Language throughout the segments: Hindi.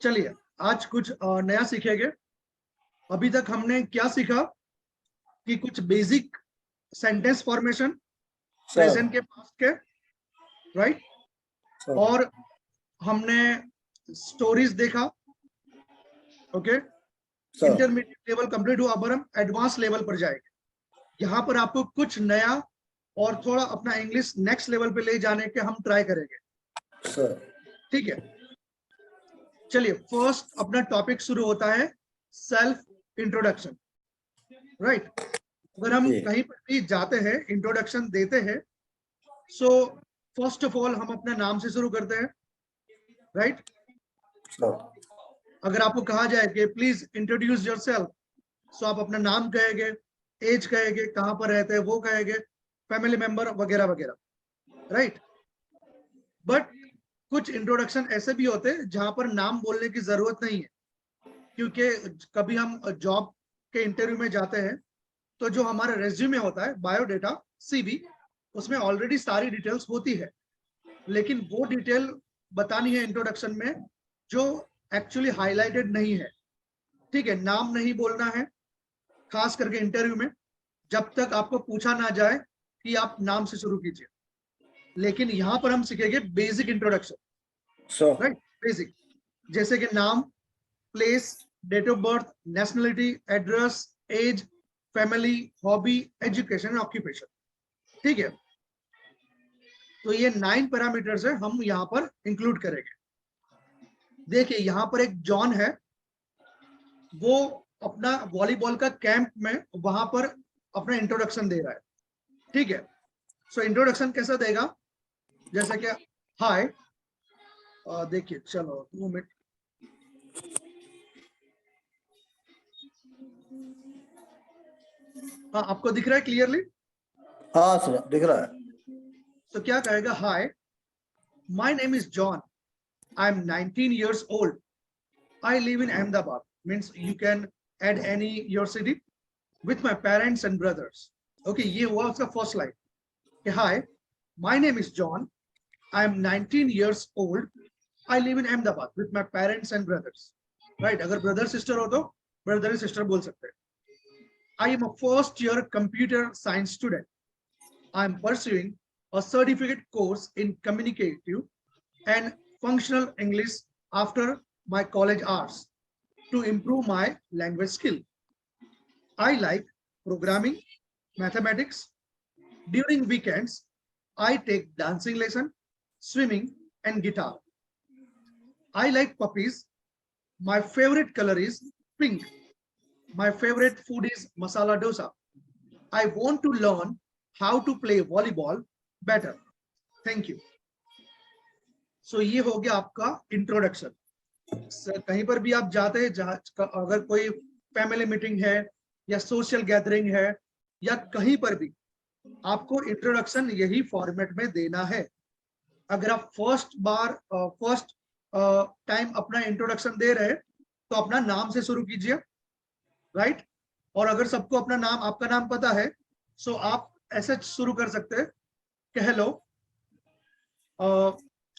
चलिए आज कुछ नया सीखेंगे। अभी तक हमने क्या सीखा कि कुछ बेसिक सेंटेंस फॉर्मेशन प्रेजेंट के पास्ट के, राइट। और हमने स्टोरीज देखा, ओके। इंटरमीडिएट लेवल कंप्लीट हुआ, अब हम एडवांस लेवल पर जाएंगे। यहाँ पर आपको कुछ नया और थोड़ा अपना इंग्लिश नेक्स्ट लेवल पे ले जाने के हम ट्राई करेंगे, ठीक है। चलिए फर्स्ट अपना टॉपिक शुरू होता है सेल्फ इंट्रोडक्शन, राइट। अगर हम कहीं पर भी जाते हैं इंट्रोडक्शन देते हैं, सो फर्स्ट ऑफ ऑल हम अपना नाम से शुरू करते हैं, राइट। अगर आपको कहा जाए कि प्लीज इंट्रोड्यूस योरसेल्फ, सो आप अपना नाम कहेंगे, एज कहेंगे, कहां पर रहते हैं वो कहेंगे, फैमिली मेंबर वगैरह वगैरह, राइट। बट कुछ इंट्रोडक्शन ऐसे भी होते हैं जहां पर नाम बोलने की जरूरत नहीं है, क्योंकि कभी हम जॉब के इंटरव्यू में जाते हैं तो जो हमारा रेज्यूमे होता है, बायोडेटा, सीवी, उसमें ऑलरेडी सारी डिटेल्स होती है, लेकिन वो डिटेल बतानी है इंट्रोडक्शन में जो एक्चुअली हाईलाइटेड नहीं है, ठीक है। नाम नहीं बोलना है, खास करके इंटरव्यू में, जब तक आपको पूछा ना जाए कि आप नाम से शुरू कीजिए। लेकिन यहाँ पर हम सीखेंगे बेसिक इंट्रोडक्शन, राइट। बेसिक जैसे कि नाम, place, date of birth, nationality, address, age, family, hobby, education, occupation, ठीक है। तो ये 9 पैरामीटर्स है, हम यहाँ पर इंक्लूड करेंगे। देखिए यहाँ पर एक जॉन है, वो अपना वॉलीबॉल का कैंप में वहां पर अपना इंट्रोडक्शन दे रहा है, ठीक है। सो इंट्रोडक्शन कैसा देगा, जैसे कि हाय, देखिए चलो 2 मिनट, हाँ आपको दिख रहा है क्लियरली? हाँ सर दिख रहा है। तो क्या कहेगा, हाय my name is John, I am 19 years old, I live in Ahmedabad, means you can add any your city, with my parents and brothers, okay। ये हुआ उसका फर्स्ट लाइन कि हाय my name is John, I am 19 years old, I live in Ahmedabad with my parents and brothers, right। अगर ब्रदर सिस्टर हो तो ब्रदर एंड सिस्टर बोल सकते हैं। I am a first year computer science student, I am pursuing a certificate course in communicative and functional English after my college hours to improve my language skill. I like programming, mathematics. During weekends, I take dancing lesson, swimming, and guitar. I like puppies. My favorite color is pink. My favorite food is masala dosa. I want to learn how to play volleyball better. Thank you. So ये हो गया आपका इंट्रोडक्शन। कहीं पर भी आप जाते हैं, जहाँ अगर कोई फैमिली मीटिंग है या सोशल गैदरिंग है या कहीं पर भी, आपको इंट्रोडक्शन यही फॉर्मेट में देना है। अगर आप फर्स्ट टाइम अपना इंट्रोडक्शन दे रहे हैं तो अपना नाम से शुरू कीजिए, राइट। और अगर सबको अपना नाम, आपका नाम पता है, सो आप ऐसे शुरू कर सकते हैं कि हेलो,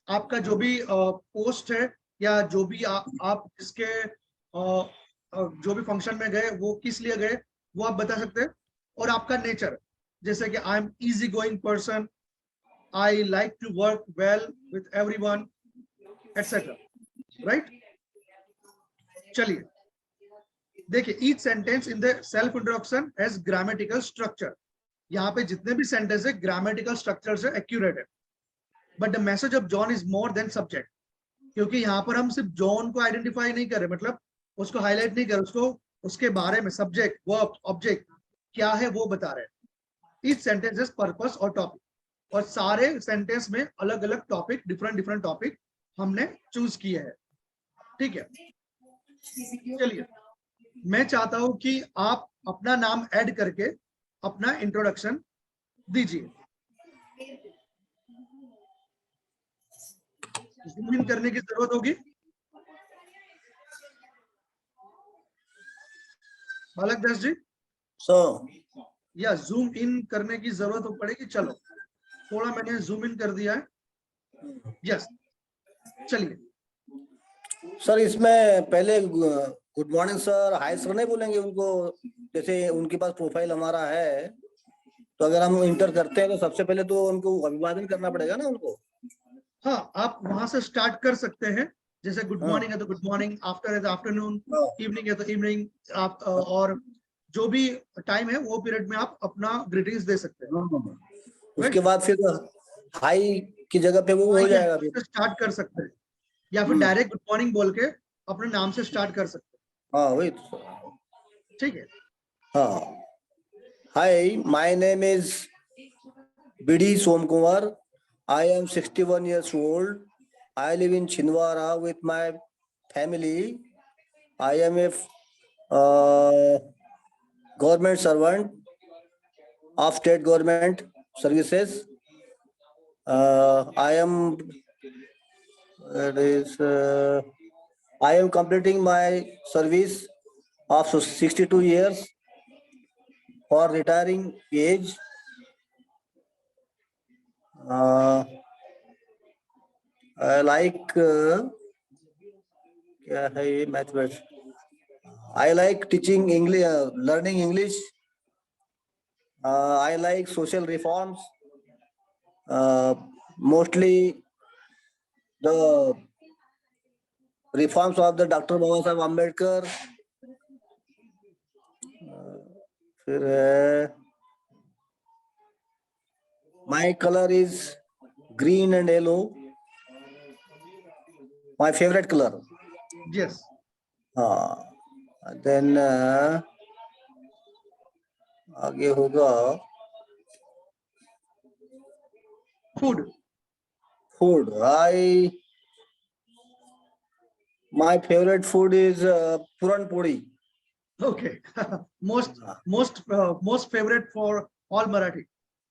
आपका जो भी पोस्ट है या जो भी आप इसके जो भी फंक्शन में गए वो किस लिए गए वो आप बता सकते हैं। और आपका नेचर, जैसे कि I am easy going person, I like to work well with everyone, etcetera, right. चलिए देखिए, each sentence in the self introduction has grammatical structure. यहाँ पे जितने भी सेंटेंस है ग्रामेटिकल स्ट्रक्चर से एक्यूरेट है। But the message of John is more than subject, क्योंकि यहाँ पर हम सिर्फ जॉन को आइडेंटिफाई नहीं कर रहे, मतलब उसको हाईलाइट नहीं कर रहे, उसको उसके बारे में सब्जेक्ट, वर्ब, ऑब्जेक्ट क्या है वो बता रहे हैं। ईच सेंटेंस इज पर्पस और टॉपिक, और सारे सेंटेंस में अलग अलग टॉपिक, डिफरेंट टॉपिक हमने चूज किए हैं, ठीक है। चलिए मैं चाहता हूं कि आप अपना नाम ऐड करके अपना इंट्रोडक्शन दीजिए। जूम इन करने की जरूरत होगी, बालक दास जी, या जूम इन करने की जरूरत पड़ेगी। चलो थोड़ा मैंने जूम इन कर दिया है, यस। चलिए सर इसमें पहले good morning sir, hi sir नहीं बोलेंगे उनको? जैसे उनके पास प्रोफाइल हमारा है, तो अगर हम इंटर करते हैं तो सबसे पहले तो उनको अभिवादन करना पड़ेगा ना उनको। हाँ, आप वहां से स्टार्ट कर सकते हैं। जैसे गुड हाँ मॉर्निंग है तो गुड मॉर्निंग, आफ्टर है तो आफ्टरनून, हाँ, इवनिंग है तो इवनिंग। आप और जो भी टाइम है वो पीरियड में आप अपना ग्रीटिंग्स दे सकते हैं। हाँ। उसके राइट, बाद फिर हाई की जगह पे वो हो जाएगा फिर। से स्टार्ट कर सकते हैं या फिर हम्म, डायरेक्ट गुड मॉर्निंग बोल के अपने नाम से स्टार्ट कर सकते हाँ वही तो। हैं। ठीक है। हाँ, हाय माय नेम इज बिडी Som Kumar, I am 61 years old, I live in Chinwara with my family, I am a government servant of state government services. I am it is I am completing my service of 62 years for retiring age. I like क्या है ये mathematics, I like teaching English, learning English. I like social reforms. Mostly the reforms of the Dr. Baba Saheb Ambedkar. फिर है my color is green and yellow. My favorite color. Yes, Then आगे होगा food. food. My favorite food is puran puri. Okay. Most most favourite for all Marathi.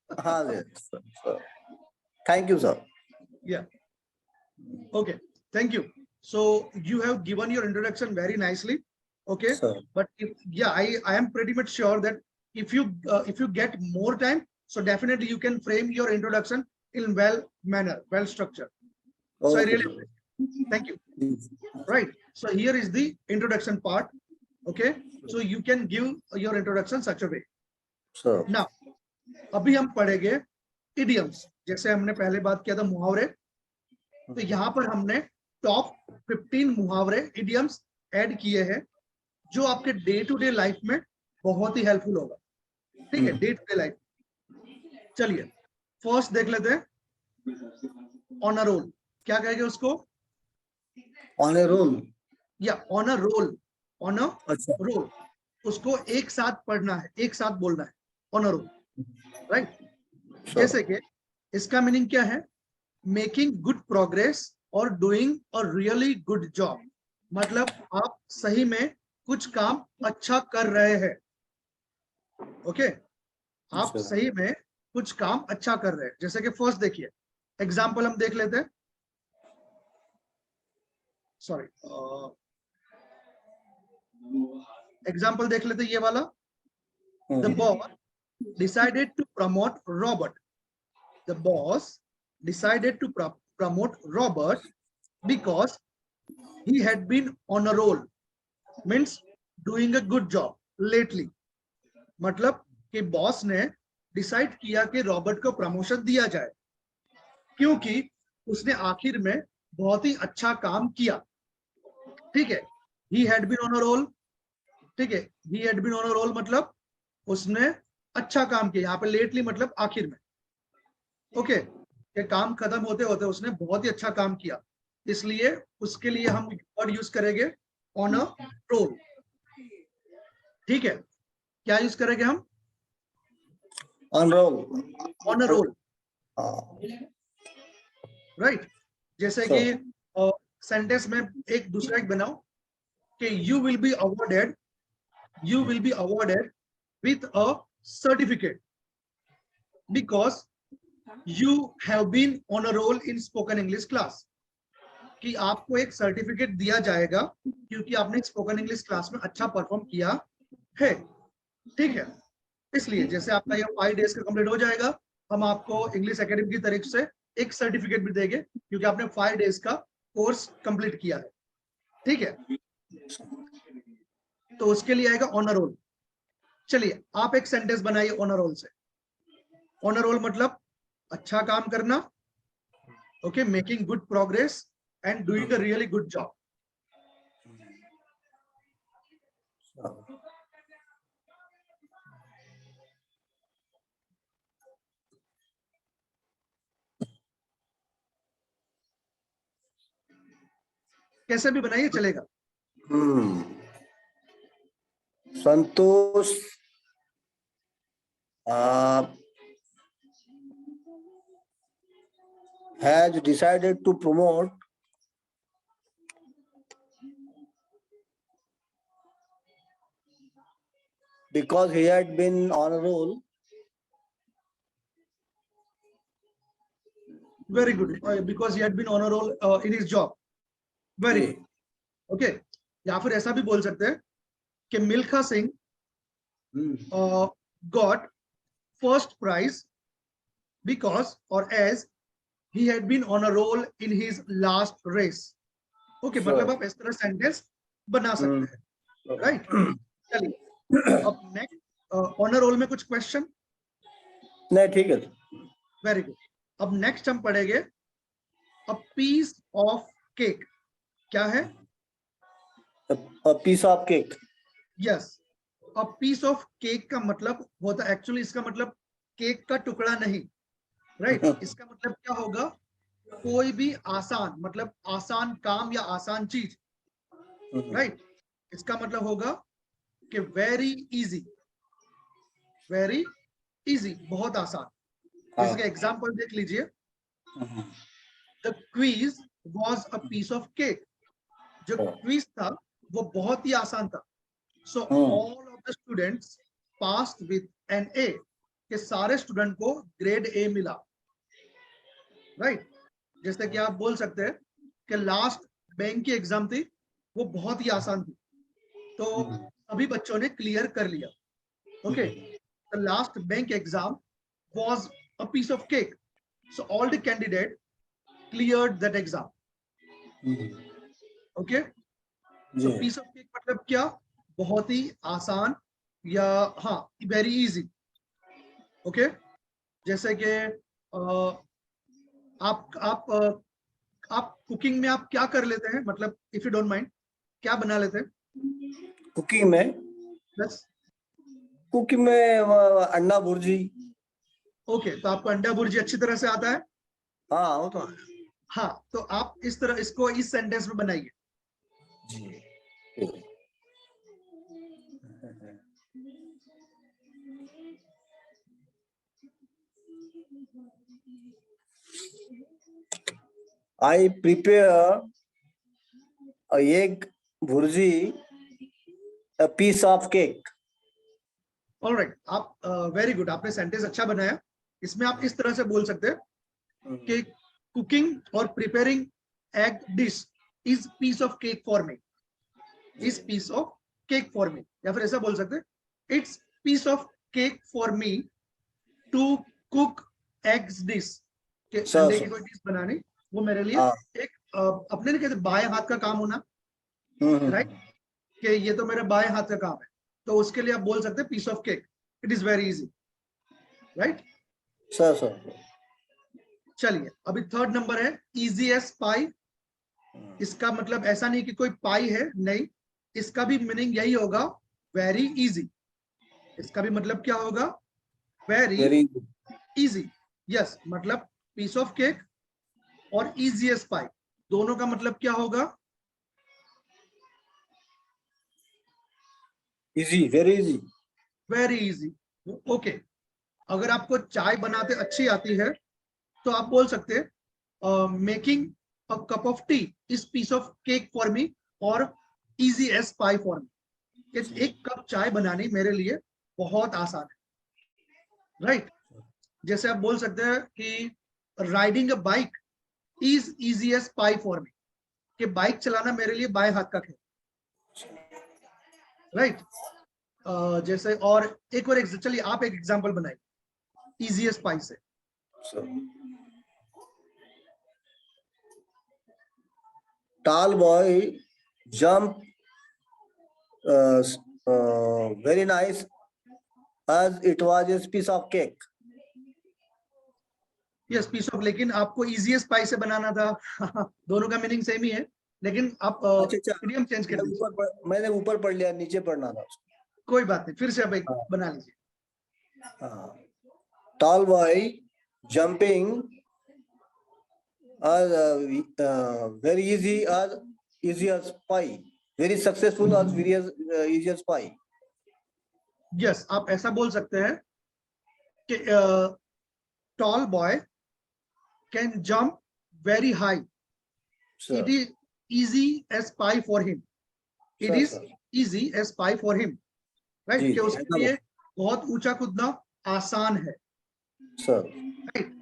हाँ yes, sir. Thank you, sir. Yeah. Okay. Thank you. So you have given your introduction very nicely. Okay. Sir. But yeah, I am pretty much sure that if you get more time, so definitely you can frame your introduction in well manner, well structured. So I Okay. really appreciate. Thank you. Right. So here is the introduction part. Okay. So you can give your introduction such a way. Sir. Now, अभी हम पढ़ेंगे idioms. जैसे हमने पहले बात किया था मुहावरे, तो यहाँ पर हमने टॉप 15 मुहावरे idioms ऐड किए हैं जो आपके डे टू डे लाइफ में बहुत ही हेल्पफुल होगा। ठीक है, डे टू डे लाइफ। चलिए फर्स्ट देख लेते हैं, ऑन अ रोल। क्या कहेंगे उसको? ऑन ए रोल या on a roll, on a अच्छा रोल, उसको एक साथ पढ़ना है, एक साथ बोलना है, ऑन अ रोल। राइट, जैसे कि इसका मीनिंग क्या है? मेकिंग गुड प्रोग्रेस और doing a really good job. मतलब आप सही में कुछ काम अच्छा कर रहे हैं। ओके, आप सही में कुछ काम अच्छा कर रहे हैं। जैसे कि फर्स्ट देखिए, एग्जाम्पल हम देख लेते हैं। सॉरी, एग्जाम्पल देख लेते हैं ये वाला। The boss decided to promote Robert. The boss decided to promote Robert because he had been on a roll, means doing a good job lately. मतलब कि बॉस ने डिसाइड किया कि रॉबर्ट को प्रमोशन दिया जाए क्योंकि उसने आखिर में बहुत ही अच्छा काम किया। ठीक है, he had been on a roll। ठीक है, he had been on a roll मतलब उसने अच्छा काम किया। यहाँ पे लेटली मतलब आखिर में। ओके, के काम खत्म होते होते उसने बहुत ही अच्छा काम किया, इसलिए उसके लिए हम वर्ड यूज करेंगे ऑन अ रोल। ठीक है, क्या यूज करेंगे हम? On roll. On a roll. Right, जैसे कि सेंटेंस में एक दूसरा एक बनाओ कि you will be awarded, you will be awarded with a certificate because you have been on a roll in spoken English class। कि आपको एक सर्टिफिकेट दिया जाएगा क्योंकि आपने स्पोकन इंग्लिश क्लास में अच्छा परफॉर्म किया है। ठीक है, इसलिए जैसे आपका ये 5 डेज का कंप्लीट हो जाएगा, हम आपको इंग्लिश एकेडमी की तरफ से एक सर्टिफिकेट भी देंगे क्योंकि आपने 5 डेज का कोर्स कंप्लीट किया है। ठीक है, तो उसके लिए आएगा ऑन अ रोल। चलिए आप एक सेंटेंस बनाइए ऑन अ रोल से। ऑन अ रोल मतलब अच्छा काम करना, okay, making good progress and doing a really good job. कैसे भी बनाइए चलेगा। संतोष has decided to promote because he had been on a roll. Very good, because he had been on a roll in his job. Very good. Okay, या फिर ऐसा भी बोल सकते हैं कि Milkha Singh got first prize because or as he had been on a roll in his last race. Okay, मतलब आप इस तरह सेंटेंस बना सकते हैं, राइट। चलिए अब नेक्स्ट ऑन अ रोल में कुछ क्वेश्चन। नहीं, ठीक है। Very good. अब नेक्स्ट हम पढ़ेंगे अ पीस ऑफ केक। क्या है? A piece of cake. Yes, a piece of cake का मतलब होता, एक्चुअली इसका मतलब केक का टुकड़ा नहीं, राइट। इसका मतलब क्या होगा? कोई भी आसान, मतलब आसान काम या आसान चीज, राइट। इसका मतलब होगा कि वेरी इजी, वेरी इजी, बहुत आसान। इसका एग्जांपल देख लीजिए। The quiz was a piece of cake. जो क्विज था वो बहुत ही आसान था। So all of the students passed with an A, के सारे स्टूडेंट को ग्रेड ए मिला, राइट। जैसे कि आप बोल सकते हैं कि लास्ट बैंक की एग्जाम थी, वो बहुत ही आसान थी, तो सभी बच्चों ने क्लियर कर लिया। Okay, the last bank exam was a piece of cake, so all the candidate cleared that exam. Okay, so piece of cake मतलब क्या? बहुत ही आसान या हाँ वेरी इजी। ओके, जैसे कि आप कुकिंग में आप क्या कर लेते हैं, मतलब इफ यू डोंट माइंड, क्या बना लेते हैं कुकिंग में? बस? कुकिंग में अंडा भुर्जी। ओके, तो आपको अंडा भुर्जी अच्छी तरह से आता है? हाँ, वो तो है। हाँ, तो आप इस तरह इसको इस सेंटेंस में बनाइए। I prepare a egg bhurji, a piece of cake. Alright, आप वेरी गुड, आपने सेंटेंस अच्छा बनाया। इसमें आप इस तरह से बोल सकते हैं कि कुकिंग और preparing egg dish is piece of cake for me, is piece of cake for me. या फिर ऐसा बोल सकते हैं it's piece of cake for me to cook eggs dish, के अंडे की कोई डिश बनानी वो मेरे लिए एक अपने नहीं कहते बाएं हाथ का काम होना, राइट, कि ये तो मेरे बाएं हाथ का काम है, तो उसके लिए आप बोल सकते हैं piece of cake, it is very easy, right. Sir चलिए अभी थर्ड नंबर है इजीएस्ट पाई। इसका मतलब ऐसा नहीं कि कोई पाई है, नहीं, इसका भी मीनिंग यही होगा, वेरी इजी। इसका भी मतलब क्या होगा? Very easy. यस, मतलब पीस ऑफ केक और इजीएस्ट पाई, दोनों का मतलब क्या होगा? Easy, very easy. Very easy. Okay, अगर आपको चाय बनाते अच्छी आती है तो आप बोल सकते हैं making a cup of tea is piece of cake for me और easy as pie for me. एक कप चाय बनानी मेरे लिए बहुत आसान है, राइट। जैसे आप बोल सकते हैं कि riding a bike is easy as pie for me, कि बाइक चलाना मेरे लिए बाएं हाथ का खेल, राइट। जैसे और एक और चलिए आप एक एग्जांपल बनाइए इजीएस्ट पाई से। Tall boy jump very nice as it was a piece of cake. Yes piece of, लेकिन आपको इजीएस्ट पाई से बनाना था। दोनों का मीनिंग सेम ही है, लेकिन आप अच्छा मीडियम चेंज कर दीजिए। मैंने ऊपर पढ़ लिया, नीचे पढ़ना था उसको। कोई बात नहीं, फिर से आप एक बना लीजिए। Tall boy jumping very easy as pie, very successful as very easy as pie. Yes आप ऐसा बोल सकते हैं कि tall boy can jump very high, Sir, it is easy as pie for him, it sir, is sir. Easy as pie for him, right, जी, कि उसके ऐसा लिए बहुत ऊंचा कूदना आसान है, Sir. राइट।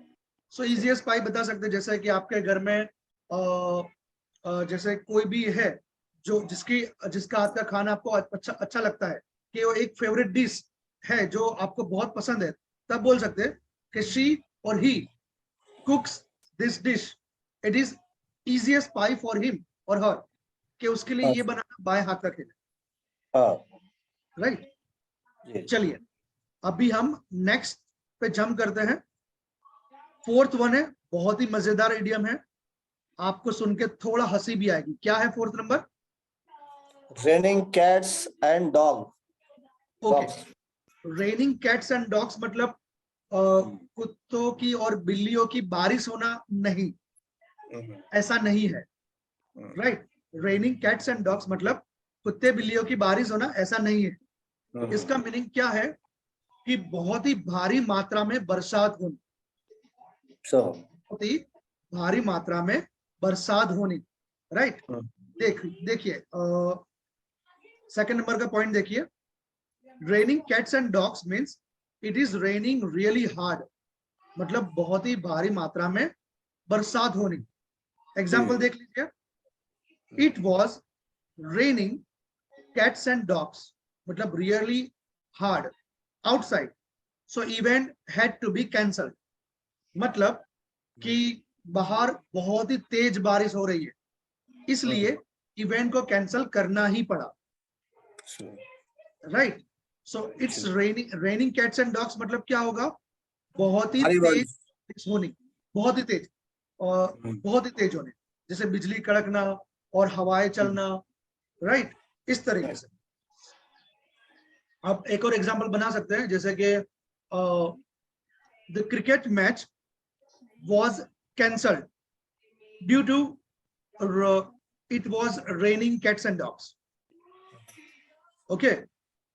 सो इजीएस्ट पाई बता सकते हैं, जैसे कि आपके घर में जैसे कोई भी है जो जिसका हाथ का खाना आपको अच्छा लगता है, कि वो एक फेवरेट डिश है जो आपको बहुत पसंद है, तब बोल सकते हैं कि शी और he cooks this dish, it is easiest pie for him और हर, कि उसके लिए ये बनाना बाएं हाथ का खेल है, हाँ, राइट। जी। चलिए अभी हम नेक्स्ट पे जंप करते हैं। फोर्थ वन है, बहुत ही मजेदार इडियम है, आपको सुन के थोड़ा हंसी भी आएगी। क्या है fourth number? Raining cats and okay, dogs. Raining cats and dogs मतलब कुत्तों की और बिल्लियों की बारिश होना नहीं, ऐसा नहीं है, right. Raining cats and dogs मतलब कुत्ते बिल्लियों की बारिश होना ऐसा नहीं है। इसका मीनिंग क्या है कि बहुत ही भारी मात्रा में बरसात होनी, So, बहुत ही भारी मात्रा में बरसात होनी, राइट। देखिए सेकंड नंबर का पॉइंट देखिए, raining cats and dogs means it is raining really hard, मतलब बहुत ही भारी मात्रा में बरसात होनी। एग्जाम्पल देख लीजिए, it was raining cats and dogs मतलब really hard outside, so event had to be cancelled, मतलब कि बाहर बहुत ही तेज बारिश हो रही है, इसलिए इवेंट को कैंसिल करना ही पड़ा, right. So it's raining cats and dogs मतलब क्या होगा, बहुत ही तेज होनी, बहुत ही तेज, और बहुत ही तेज होने, जैसे बिजली कड़कना और हवाएं चलना, राइट, इस तरीके से। आप एक और एग्जांपल बना सकते हैं, जैसे कि the cricket match was cancelled due to it was raining cats and dogs. Okay,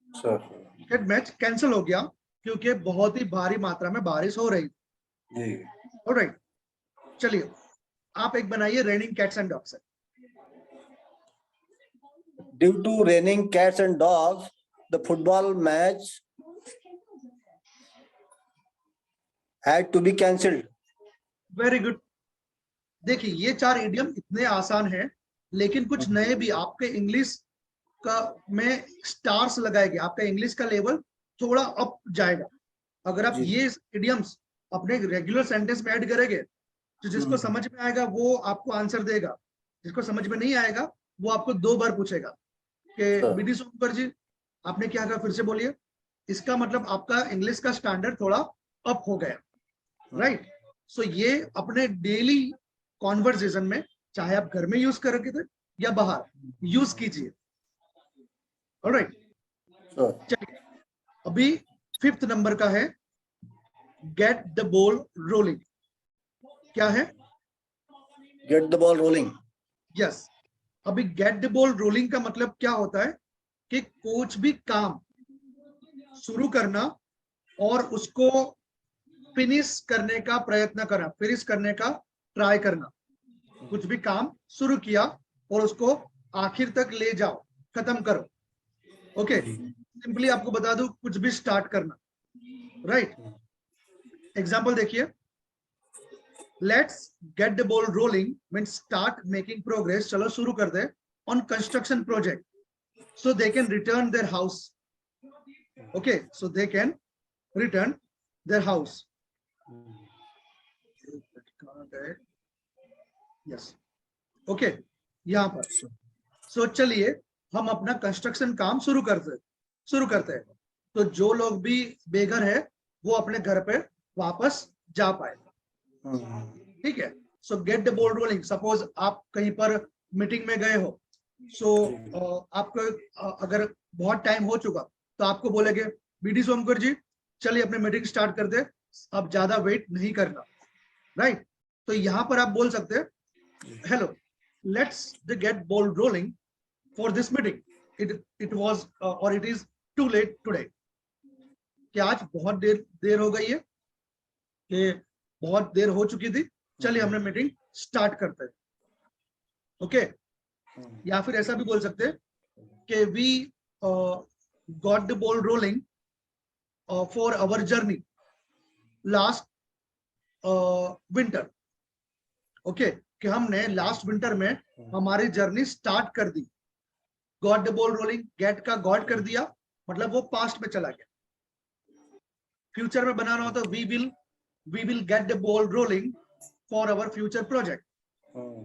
cricket match cancel हो गया क्योंकि बहुत ही भारी मात्रा में बारिश हो रही थी। ऑलराइट, चलिए आप एक बनाइए raining cats and dogs. Due to raining cats and dogs, the football match had to be cancelled. Very good. देखिए ये चार इडियम इतने आसान हैं, लेकिन कुछ नए भी आपके इंग्लिश का में स्टार्स लगाएंगे, आपका इंग्लिश का लेवल थोड़ा अप जाएगा अगर आप ये इडियम्स अपने रेगुलर सेंटेंस में ऐड करेंगे। तो जिसको समझ में आएगा वो आपको आंसर देगा, जिसको समझ में नहीं आएगा वो आपको 2 बार पूछेगा कि बीडी सोमकर जी आपने क्या कहा, फिर से बोलिए। इसका मतलब आपका इंग्लिश का स्टैंडर्ड थोड़ा अप हो गया, राइट। सो ये अपने डेली कॉन्वर्सेशन में, चाहे आप घर में यूज करोगे थे या बाहर, यूज कीजिए। ऑलराइट, चलिए अभी फिफ्थ नंबर का है गेट द बॉल रोलिंग। क्या है? Gate the ball rolling. Yes, अभी गेट द बॉल रोलिंग का मतलब क्या होता है कि कोच भी काम शुरू करना और उसको फिनिश करने का प्रयत्न करना, फिनिश करने का ट्राई करना। कुछ भी काम शुरू किया और उसको आखिर तक ले जाओ, खत्म करो। ओके, सिंपली आपको बता दूं, कुछ भी स्टार्ट करना, राइट। एग्जांपल देखिए, let's get the ball rolling means start making progress, चलो शुरू कर दे on construction project so they can return their house. Okay, so they can return their house. Yes, okay, यहां पर सो चलिए हम अपना कंस्ट्रक्शन काम शुरू करते हैं। तो जो लोग भी बेघर है वो अपने घर पे वापस जा पाए। ठीक है, सो gate the ball rolling. Suppose आप कहीं पर मीटिंग में गए हो, सो आपको अगर बहुत टाइम हो चुका तो आपको बोलेंगे बीडी सोमकर जी चलिए अपने मीटिंग स्टार्ट कर दे, अब ज्यादा वेट नहीं करना, राइट। तो यहाँ पर आप बोल सकते हैं hello let's the get ball rolling for this meeting, it was और it is too late today. कि आज बहुत देर हो गई है, कि बहुत देर हो चुकी थी, चलिए हमने मीटिंग स्टार्ट करते हैं। ओके, या फिर ऐसा भी बोल सकते हैं कि we got the ball rolling for our journey last winter. Okay, कि हमने लास्ट विंटर में हमारी जर्नी स्टार्ट कर दी। Got the ball rolling, get का गॉट कर दिया मतलब वो पास्ट में चला गया। फ्यूचर में बनाना हो तो we will get the ball rolling for our future project.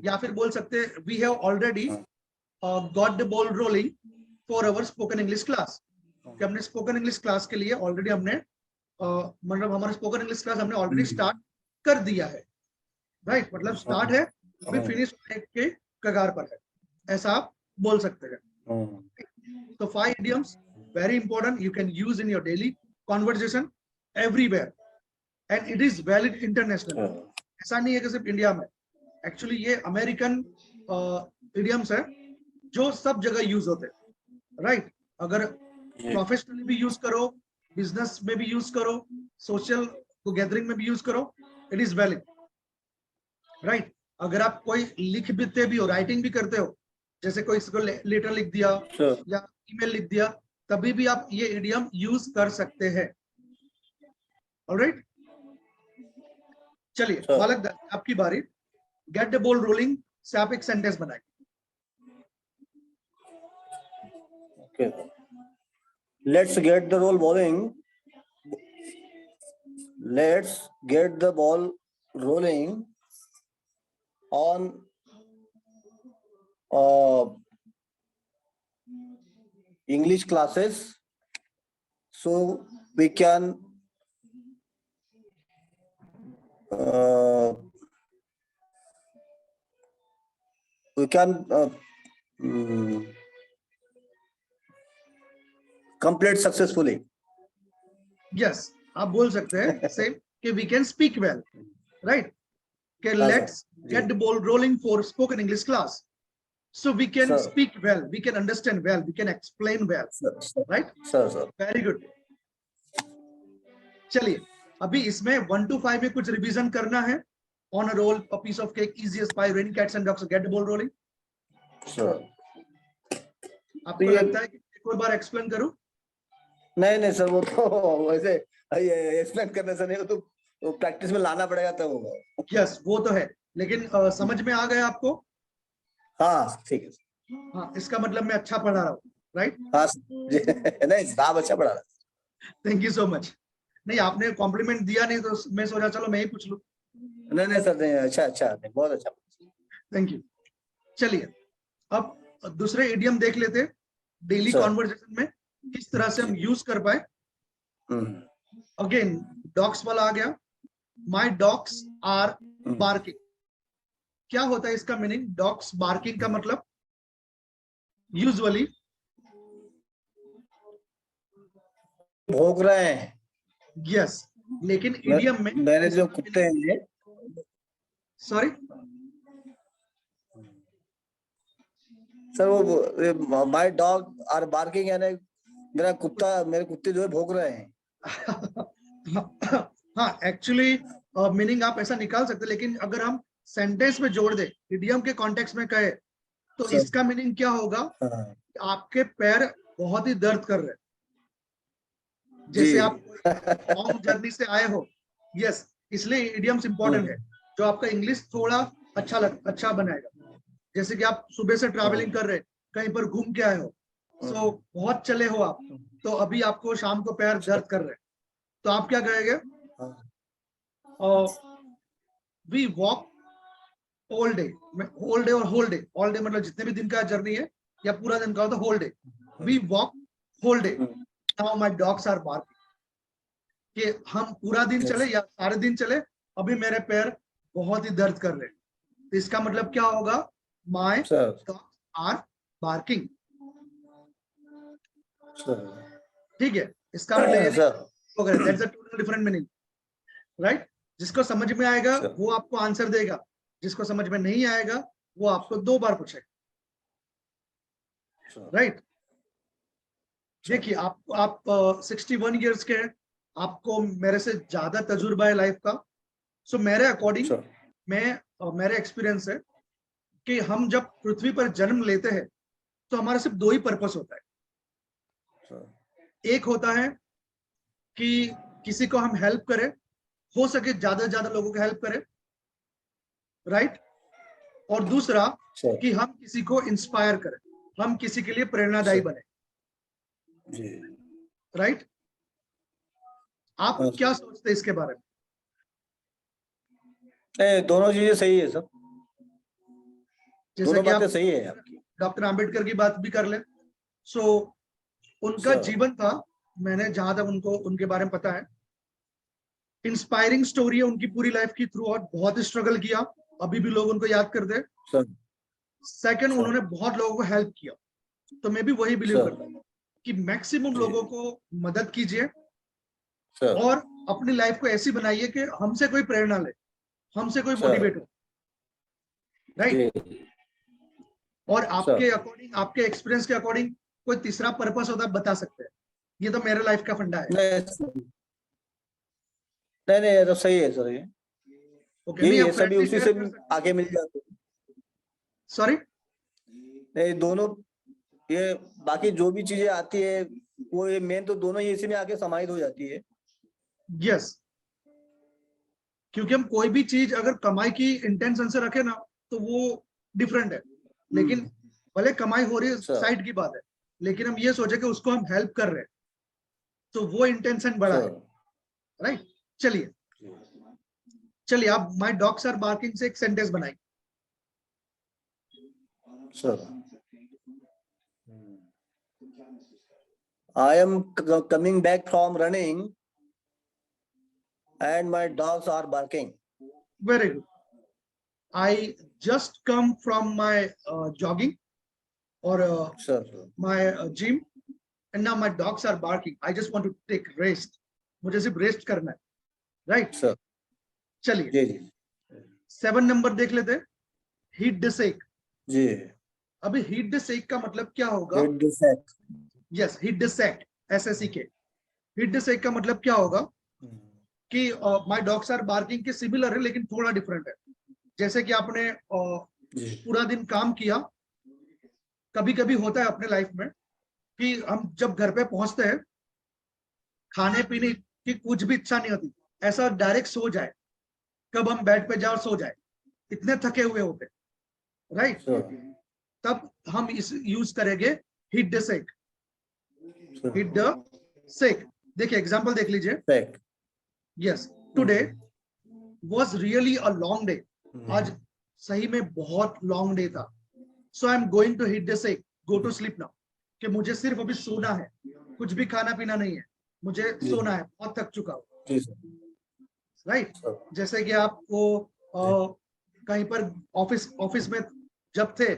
या फिर बोल सकते हैं we have already got the ball rolling for our spoken English class. कि हमने स्पोकन इंग्लिश क्लास के लिए ऑलरेडी हमने मतलब हमारा स्पोकन इंग्लिश क्लास हमने ऑलरेडी स्टार्ट कर दिया है, राइट। मतलब स्टार्ट है, अभी फिनिश होने के कगार पर है, ऐसा आप बोल सकते हैं। तो 5 idioms very important, you can use in your daily conversation everywhere and it is valid international। ऐसा नहीं है कि सिर्फ इंडिया में, एक्चुअली ये अमेरिकन idioms है जो सब जगह यूज होते हैं, राइट। अगर प्रोफेशनली भी यूज करो, बिजनेस में भी यूज करो, सोशल गैदरिंग में भी यूज करो, इट इज वैलिड, राइट। अगर आप कोई लिख भी हो, राइटिंग भी करते हो, जैसे कोई इसको लेटर लिख दिया या ईमेल लिख दिया, तभी भी आप ये इडियम यूज कर सकते हैं। ऑलराइट, चलिए बालक दत्त आपकी बारी। गेट द बॉल रोलिंग से आप एक सेंटेंस बनाएं। Okay. Let's get the ball rolling. Let's get the ball rolling on English classes so we can complete successfully। Yes, आप बोल सकते हैं सेम कि we can speak well, right. कि let's get the ball rolling for spoken English class so we can speak well, we can understand well, we can explain well, right? Sir, very good। चलिए अभी इसमें 1 to 5 में कुछ रिवीजन करना है। on a roll, a piece of cake, easy as pie, raining cats and dogs, get the ball rolling। sir, आपको लगता है कि एक और बार एक्सप्लेन करूं? नहीं सर, वो तो वैसे एक्सप्लेन करने से नहीं, तो प्रैक्टिस में लाना पड़ेगा तब होगा। यस, वो तो है, लेकिन समझ में आ गया आपको? हाँ ठीक है। हाँ, इसका मतलब मैं अच्छा पढ़ा रहा हूँ, राइट? हाँ नहीं साहब अच्छा पढ़ा रहा। Thank you so much. नहीं, आपने कॉम्प्लीमेंट दिया नहीं तो मैं सोचा चलो मैं ही पूछ लूं। नहीं सर, नहीं अच्छा नहीं, बहुत अच्छा। Thank you. चलिए अब दूसरे इडियम देख लेते डेली कॉन्वर्सेशन में किस तरह से हम यूज कर पाए। अगेन डॉग्स वाला आ गया। माई डॉग्स आर बार्किंग। क्या होता है इसका मीनिंग? डॉग्स बार्किंग का मतलब यूजुअली भौंक रहे हैं। यस, लेकिन इडियम में मेरे जो कुत्ते हैं, सॉरी सर, वो माय डॉग आर बार्किंग यानी मेरे कुत्ते जो है भौंक रहे हैं। हाँ, एक्चुअली मीनिंग आप ऐसा निकाल सकते, लेकिन अगर हम सेंटेंस में जोड़ दे, इडियम के कॉन्टेक्स्ट में कहे तो इसका मीनिंग क्या होगा? आपके पैर बहुत ही दर्द कर रहे हैं, जैसे आप लॉन्ग जर्नी से आए हो। यस, इसलिए इडियम्स इंपॉर्टेंट है, जो आपका इंग्लिश थोड़ा अच्छा बनाएगा। जैसे कि आप सुबह से ट्रैवलिंग कर रहे हैं, कहीं पर घूम के आए हो, सो बहुत चले हो आप, तो अभी आपको शाम को पैर दर्द कर रहे हैं, तो आप क्या कहेंगे? We walk all day. All day और होल डे, ऑल डे मतलब जितने भी दिन का जर्नी है, या पूरा दिन का होता whole day, we walk whole day, now my dogs are barking, कि हम पूरा दिन Yes. चले या सारे दिन चले, अभी मेरे पैर बहुत ही दर्द कर रहे हैं, तो इसका मतलब क्या होगा, my Sir. Dogs are barking. Sir. ठीक है, इसका मतलब ये Sir. नहीं, that's a total different meaning, right. जिसको समझ में आएगा Sir. वो आपको आंसर देगा, जिसको समझ में नहीं आएगा वो आपको 2 बार पूछेगा, Sir. राइट। देखिए आप 61 ईयर्स के हैं, आपको मेरे से ज्यादा तजुर्बा है लाइफ का, सो मेरे अकॉर्डिंग Sir. मेरे एक्सपीरियंस है कि हम जब पृथ्वी पर जन्म लेते हैं तो हमारा सिर्फ 2 ही पर्पस होता है। Sir. एक होता है कि किसी को हम हेल्प करें, हो सके ज्यादा से ज्यादा लोगों को हेल्प करें, राइट। और दूसरा Sir. कि हम किसी को इंस्पायर करें, हम किसी के लिए प्रेरणादायी Sir. बने, जी। राइट। आप हाँ। क्या सोचते हैं इसके बारे में? दोनों चीजें सही है सर, जैसे दोनों कि आप बातें सही है आपकी। डॉक्टर आम्बेडकर की बात भी कर ले, सो उनका Sir. जीवन था, मैंने जहां तक उनको उनके बारे में पता है, इंस्पायरिंग स्टोरी है उनकी पूरी लाइफ की, थ्रू आउट बहुत स्ट्रगल किया, अभी भी लोग उनको याद करते हैं। Sir. Second, Sir. उन्होंने बहुत लोगों को हेल्प किया, तो मैं भी वही बिलीव Sir. करता हूँ कि मैक्सिमम जी। लोगों को मदद कीजिए Sir. और अपनी लाइफ को ऐसी बनाइए कि हमसे कोई प्रेरणा ले, हमसे कोई Sir. मोटिवेट हो, राइट। जी। और आपके Sir. अकॉर्डिंग, आपके एक्सपीरियंस के अकॉर्डिंग कोई तीसरा पर्पस होता है, बता सकते हैं? ये तो मेरे लाइफ का फंडा है। नहीं नहीं नहीं, ये तो सही है सर, ये ओके, नहीं यही आप है, सभी फ्रेंडली उसी शेयर से कर सकते आगे मिल जाते हैं। सॉरी। नहीं, दोनों ये बाकी जो भी चीजें आती है वो ये मेन तो दोनों ही इसी में आके समाहित हो जाती है। यस, क्योंकि हम कोई भी चीज अगर कमाई की इंटेंशन से रखे ना तो वो डिफरेंट है, लेकिन भले कमाई हो रही है सर। साइड की बात है, लेकिन हम ये सोचे कि उसको हम हेल्प कर रहे हैं, तो वो इंटेंशन बड़ा है, सर। राइट। चलिए चलिए, आप माय डॉग्स आर बार्किंग से एक सेंटेंस बनाइए। Sir, I am coming back from running and my dogs are barking. Very good. I just come from my jogging और Sir. My gym and now my dogs are barking, I just want to take rest, मुझे सिर्फ रेस्ट करना है, राइट। Sir. चलिए जी जी 7 नंबर देख लेते हैं, हीट द सेक। जी। अभी हीट द सेक का मतलब क्या होगा? Hit the sack. Yes, hit the sec, SSEK। Hit the सेक का मतलब क्या होगा कि माय डॉग्स आर बार्किंग के सिमिलर है लेकिन थोड़ा डिफरेंट है। जैसे कि आपने जी। पूरा दिन काम किया, कभी कभी होता है अपने लाइफ में कि हम जब घर पे पहुंचते हैं, खाने पीने की कुछ भी इच्छा नहीं होती, ऐसा डायरेक्ट सो जाए, कब हम बेड पे जाओ सो जाए, इतने थके हुए होते, राइट। Sir. तब हम इस यूज करेंगे hit the sack, Sir. Hit the sack. देखिए एग्जांपल देख लीजिए। Sack. Yes, today was really a long day, आज सही में बहुत लॉन्ग डे था, so I am going to hit the sack, go to sleep now, कि मुझे सिर्फ अभी सोना है, कुछ भी खाना पीना नहीं है, मुझे सोना है, बहुत थक चुका हूँ, जी सर। राइट। जैसे कि आपको कहीं पर ऑफिस ऑफिस में जब थे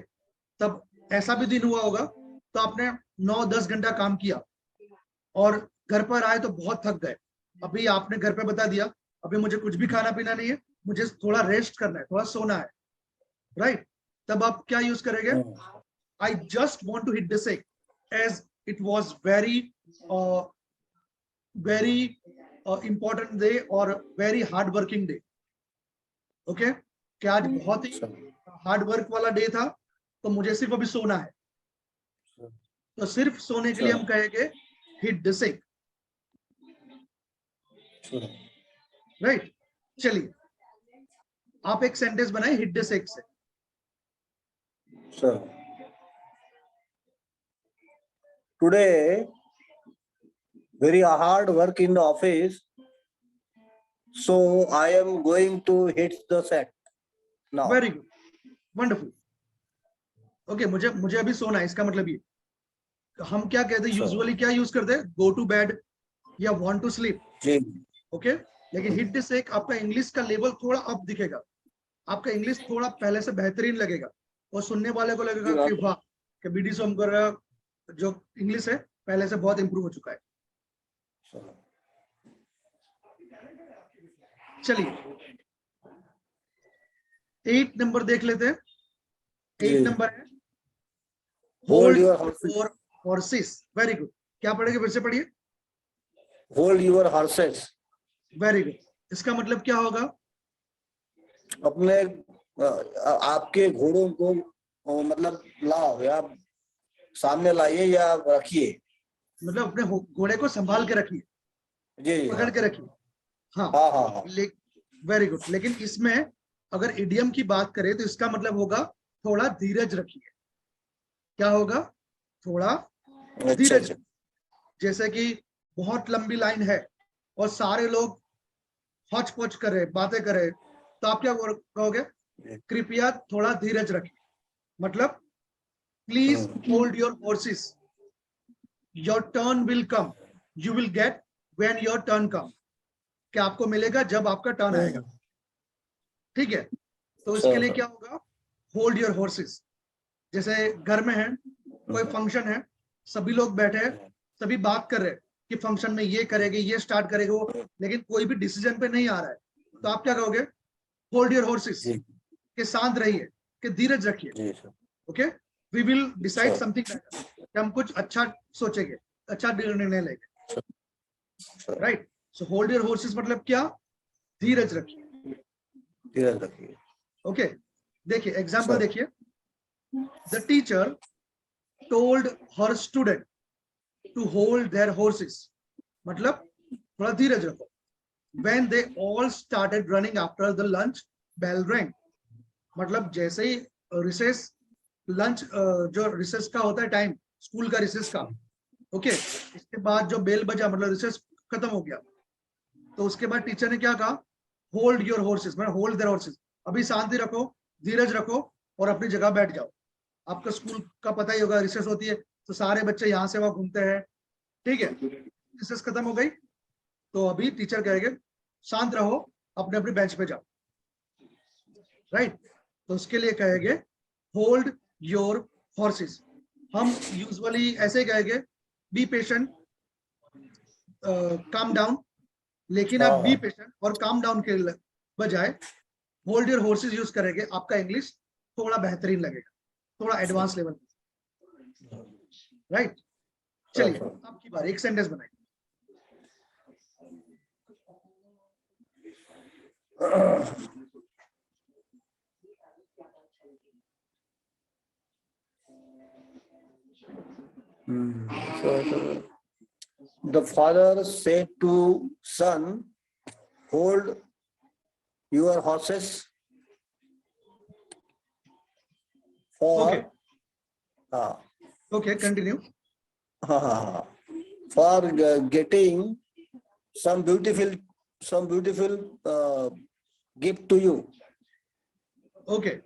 तब ऐसा भी दिन हुआ होगा, तो आपने 9-10 घंटा काम किया और घर पर आए तो बहुत थक गए, अभी आपने घर पे बता दिया अभी मुझे कुछ भी खाना पीना नहीं है, मुझे थोड़ा रेस्ट करना है, थोड़ा सोना है, राइट। तब आप क्या यूज करेंगे? I just want to hit the sick, as it was very important day or very hard working day. Okay, कि आज बहुत ही हार्ड वर्क वाला डे था, तो मुझे सिर्फ अभी सोना है, तो सिर्फ सोने के लिए हम कहेंगे हिट द सिक, राइट। चलिए आप एक सेंटेंस बनाए हिट द सिक से। Sir. Today, very hard work in the office, so I am going to hit the sack now. Very good, wonderful. Okay, मुझे मुझे अभी सोना है, इसका मतलब ये हम क्या कहते हैं, Sir. यूजुअली क्या यूज करते हैं, गो टू बेड या वांट टू स्लीप। जी ओके, लेकिन हिट दिस एक आपका इंग्लिश का लेवल थोड़ा अप दिखेगा, आपका इंग्लिश थोड़ा पहले से बेहतरीन लगेगा, और सुनने वाले को लगेगा कि वाह, कि बीडी सोमकर जो इंग्लिश है पहले से बहुत इंप्रूव हो चुका है। sir. चलिए 8 नंबर देख लेते हैं। 8 जी। नंबर है Hold hold your horses. Your horses. Very good. क्या पढ़ेंगे, फिर से पढ़िए। Hold your horses. Very good. इसका मतलब क्या होगा? अपने आपके घोड़ों को मतलब लाओ या सामने लाइए या रखिए। मतलब अपने घोड़े को संभाल के रखिए, जी पकड़ के रखिए। हाँ, हाँ हाँ हाँ। Very good. लेकिन इसमें अगर इडियम की बात करें तो इसका मतलब होगा थोड़ा धीरज रखिए। क्या होगा? थोड़ा अच्छा धीरज। अच्छा। जैसे कि बहुत लंबी लाइन है और सारे लोग हौच पौच कर रहे, बातें कर रहे, तो आप क्या कहोगे? कृपया थोड़ा धीरज रखिए। मतलब please hold your horses, your turn will come, you will get when your turn come. क्या आपको मिलेगा जब आपका टर्न आएगा। ठीक है, तो इसके लिए क्या होगा? Hold your horses. जैसे घर में है, कोई फंक्शन है, सभी लोग बैठे हैं, सभी बात कर रहे हैं कि फंक्शन में ये करेंगे, ये स्टार्ट करेंगे वो, लेकिन कोई भी डिसीजन पे नहीं आ रहा है, तो आप क्या कहोगे? होल्ड योर हॉर्सेस, जी कि शांत रहिए, कि धीरज रखिए। जी sir. Okay, we will decide sir something better, कि हम कुछ अच्छा सोचेंगे, अच्छा निर्णय लेंगे। Sir. Right, so hold your horses मतलब क्या? धीरज रखिए। धीरज रखिए। ओके, देखिए एग्जांपल सर। देखिए। The teacher told her student to hold their horses, मतलब थोड़ा धीरज रखो। When they all started running after the lunch bell rang, मतलब जैसे ही रिसेस, लंच जो रिसेस का होता है टाइम, स्कूल का रिसेस का, ओके, इसके बाद जो बेल बजा मतलब रिसेस खत्म हो गया, तो उसके बाद टीचर ने क्या कहा? होल्ड योर हॉर्सेस, मतलब होल्ड देयर हॉर्सेस, अभी शांति रखो, धीरज रखो और अपनी जगह बैठ जाओ। आपका स्कूल का पता ही होगा, रिसेस होती है तो सारे बच्चे यहाँ से वहां घूमते हैं। ठीक है, रिसेस खत्म हो गई, तो अभी टीचर कहेंगे शांत रहो, अपने अपने बेंच पे जाओ। राइट, तो उसके लिए कहेंगे होल्ड योर हॉर्सेस। हम यूजुअली ऐसे कहेंगे बी पेशेंट, काम डाउन, लेकिन आप बी हाँ पेशेंट और काम डाउन के बजाय होल्ड योर हॉर्सेस यूज करेंगे, आपका इंग्लिश थोड़ा बेहतरीन लगेगा, थोड़ा एडवांस लेवल। राइट, चलिए आपकी बार, एक सेंटेंस बनाइए। So, the father said to son, hold your horses okay for okay, continue. for getting some beautiful gift to you. Okay,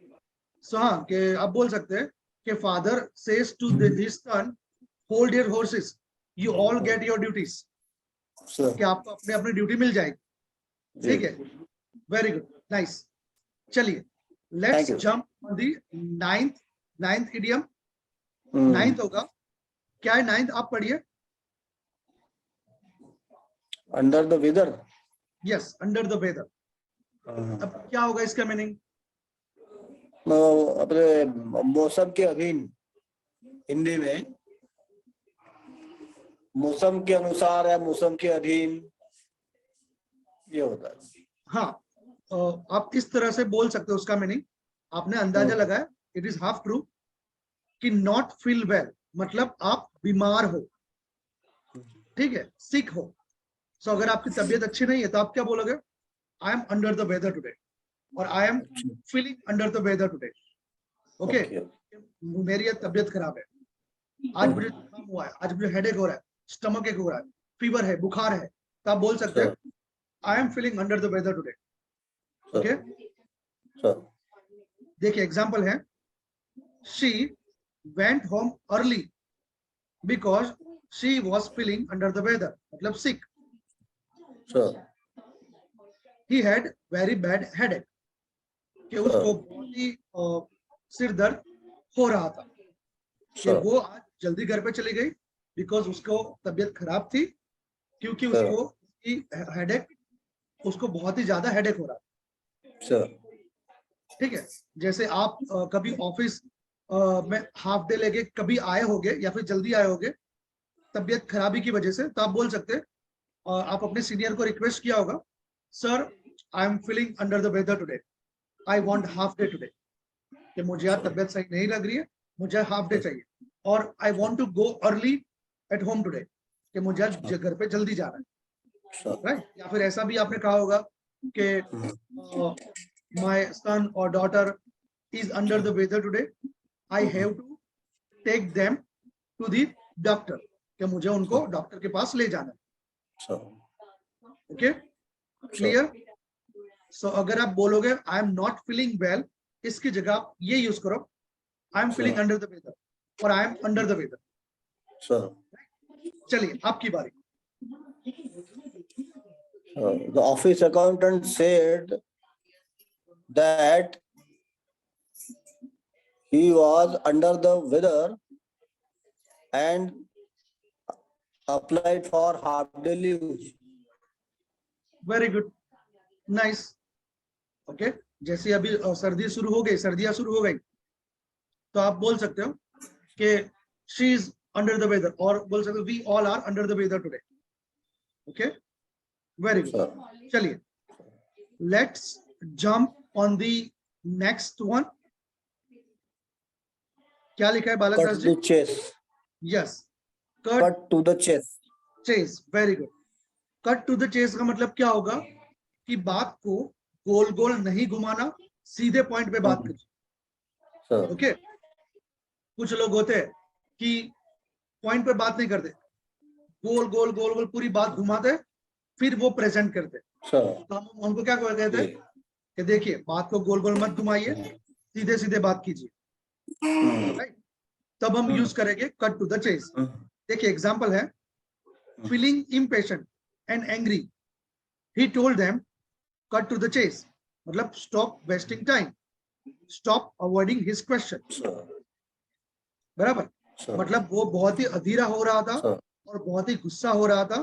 so हाँ, कि आप बोल सकते हैं कि father says to his son hold your horses, you all get your duties, Sir. कि आपको अपने अपनी ड्यूटी मिल जाएगी। ठीक है, वेरी गुड, नाइस। चलिए let's Thank you. Jump on the ninth idiom. Ninth होगा, क्या है नाइन्थ? आप पढ़िए। Under the weather. यस, अंडर द वेदर। अब क्या होगा इसका मीनिंग? अपने मौसम के अधीन, हिंदी में मौसम के अनुसार या मौसम के अधीन, ये होता है। हाँ, आप इस तरह से बोल सकते हो उसका मीनिंग। आपने अंदाजा लगाया, इट इज हाफ ट्रू, कि नॉट फील वेल मतलब आप बीमार हो। ठीक है, सिक हो। सो अगर आपकी तबीयत अच्छी नहीं है तो आप क्या बोलोगे? I am under the weather today, और I am feeling under the weather today. Okay, मेरी ये तबीयत खराब है, आज मुझे जुकाम हुआ है, आज मुझे हेडेक हो रहा है, स्टमक एक हो रहा है, फीवर है, बुखार है, तो आप बोल सकते हैं I am feeling under the weather today. Okay, देखिए एग्जांपल है, she went home early because she was feeling under the weather, मतलब sick. sir, He had very bad headache, कि उसको बहुत ही सिर दर्द हो रहा था, कि sir, वो आज जल्दी घर पे चली गई बिकॉज उसको तबीयत खराब थी, क्योंकि उसको हेडेक, उसको बहुत ही ज्यादा हेडेक हो रहा था. sir, ठीक है, जैसे आप कभी ऑफिस में हाफ डे लेके कभी आए होगे या फिर जल्दी आए होगे तबीयत खराबी की वजह से, तो आप बोल सकते हैं, आप अपने सीनियर को रिक्वेस्ट किया होगा, sir I am feeling under the weather today, I want half day today, कि मुझे आज तबीयत सही नहीं लग रही है, मुझे हाफ डे चाहिए, और I want to go early at home today, कि मुझे आज घर पे जल्दी जाना है, sir, राइट. या फिर ऐसा भी आपने कहा होगा कि माय सन और daughter is under the weather today, I have to take them to the doctor, कि मुझे उनको डॉक्टर के पास ले जाना है. sir, okay, clear. सो अगर आप बोलोगे I am not feeling well, इसकी जगह आप ये यूज करो, I am feeling under the weather और I am under the weather. sir. चलिए आपकी बारी. The office accountant said that he was under the weather and applied for half day leave. Very good, nice. Okay, जैसे अभी सर्दी शुरू हो गई, सर्दियां शुरू हो गई, तो आप बोल सकते हो कि she is under the weather, और बोल सकते हो we all are under the weather today. Okay, very good. Sir. चलिए, let's jump on the next one. क्या लिखा है बालक Cut दास to जी? the chase. यस, cut Cut to the chase. Chase. Very good. Cut to the chase का मतलब क्या होगा कि बात को गोल गोल नहीं घुमाना, सीधे पॉइंट पे बात कीजिए. Sir. ओके, कुछ लोग होते हैं कि पॉइंट पे बात नहीं करते, गोल गोल गोल गोल पूरी बात घुमाते, फिर वो प्रेजेंट करते. Sir. तो हम उनको क्या कहते हैं कि देखिए बात को गोल गोल मत घुमाइए, सीधे सीधे बात कीजिए, राइट. तब हम यूज करेंगे कट टू द चेस. देखिए एग्जांपल है, feeling impatient and angry, he told them cut to the chase, मतलब stop wasting time, stop avoiding his question. Sir. बराबर, Sir. मतलब वो बहुत ही अधीरा हो रहा था Sir. और बहुत ही गुस्सा हो रहा था,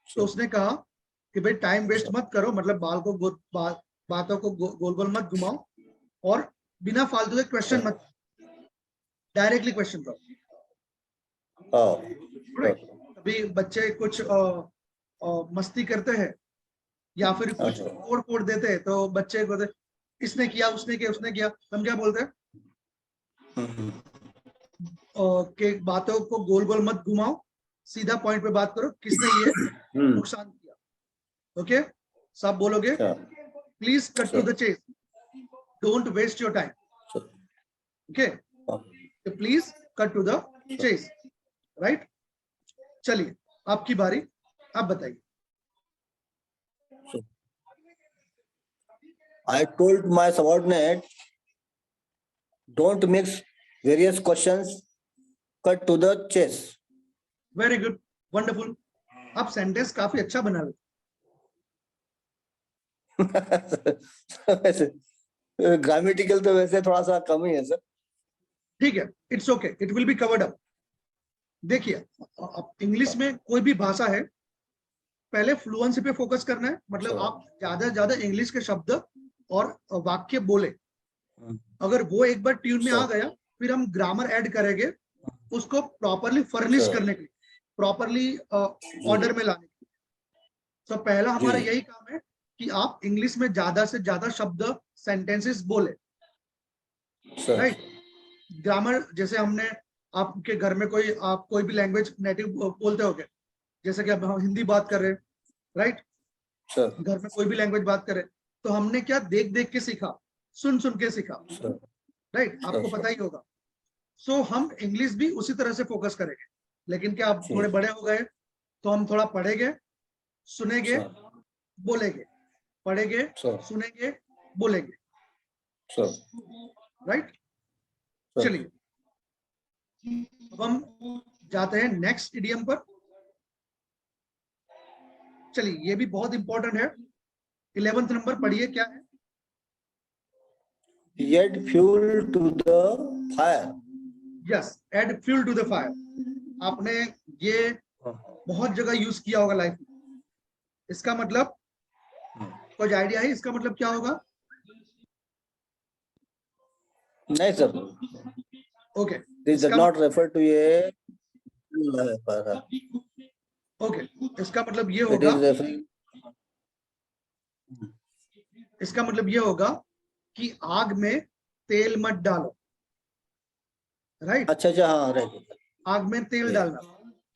तो उसने कहा कि भाई टाइम वेस्ट मत करो, मतलब बातों को गोल गोल मत घुमाओ, और बिना फालतू के क्वेश्चन मत, डायरेक्टली क्वेश्चन करो. Oh. अभी बच्चे कुछ मस्ती करते हैं या फिर कुछ कोड कोड देते हैं, तो बच्चे को इसने किया, उसने किया, उसने किया, हम क्या बोलते हैं कि बातों को गोल गोल मत घुमाओ, सीधा पॉइंट पे बात करो, किसने ये नुकसान किया. ओके, सब बोलोगे, please cut to the chase, don't waste your time. Okay, please cut to the chase, right. चलिए आपकी बारी, आप बताइए. I told my subordinate, don't mix various questions, cut to the chase. Very good, wonderful. आप सेंटेंस काफी अच्छा बना रहे. वैसे ग्रामेटिकल तो वैसे थोड़ा सा कम ही है सर. ठीक है, it's okay, it will be covered up. देखिए, इंग्लिश में कोई भी भाषा है, पहले फ्लुएंसी पे फोकस करना है, मतलब आप ज्यादा से ज्यादा इंग्लिश के शब्द और वाक्य बोले. अगर वो एक बार ट्यून में आ गया, फिर हम ग्रामर ऐड करेंगे उसको प्रॉपरली फर्निश करने के लिए, प्रॉपरली ऑर्डर में लाने के लिए. तो पहला हमारा यही काम है कि आप इंग्लिश में ज्यादा से ज्यादा शब्द, सेंटेंसेस बोले, राइट. ग्रामर, जैसे हमने आपके घर में कोई, आप कोई भी लैंग्वेज नेटिव बोलते होगे, जैसे कि अब हम हिंदी बात कर रहे हैं, राइट. घर में कोई भी लैंग्वेज बात करे, तो हमने क्या देख देख के सीखा, सुन सुन के सीखा, राइट. आपको पता ही होगा. सो हम इंग्लिश भी उसी तरह से फोकस करेंगे, लेकिन क्या आप थोड़े बड़े हो गए, तो हम थोड़ा पढ़ेंगे, सुनेंगे, बोलेंगे, पढ़ेंगे, सुनेंगे, बोलेंगे, राइट. चलिए अब हम जाते हैं नेक्स्ट इडियम पर। चलिए, ये भी बहुत इंपॉर्टेंट है। 11th नंबर पढ़िए, क्या है? Add fuel to the fire. यस, add fuel to the fire. आपने ये बहुत जगह यूज किया होगा लाइफ में। इसका मतलब कुछ आइडिया है इसका मतलब क्या होगा? नहीं सर, ओके, this does इसका not refer to a fire. Okay, इसका मतलब ये It होगा, is referring. इसका मतलब ये होगा कि आग में तेल मत डालो, राइट? अच्छा अच्छा, हाँ राइट। आग में तेल डालना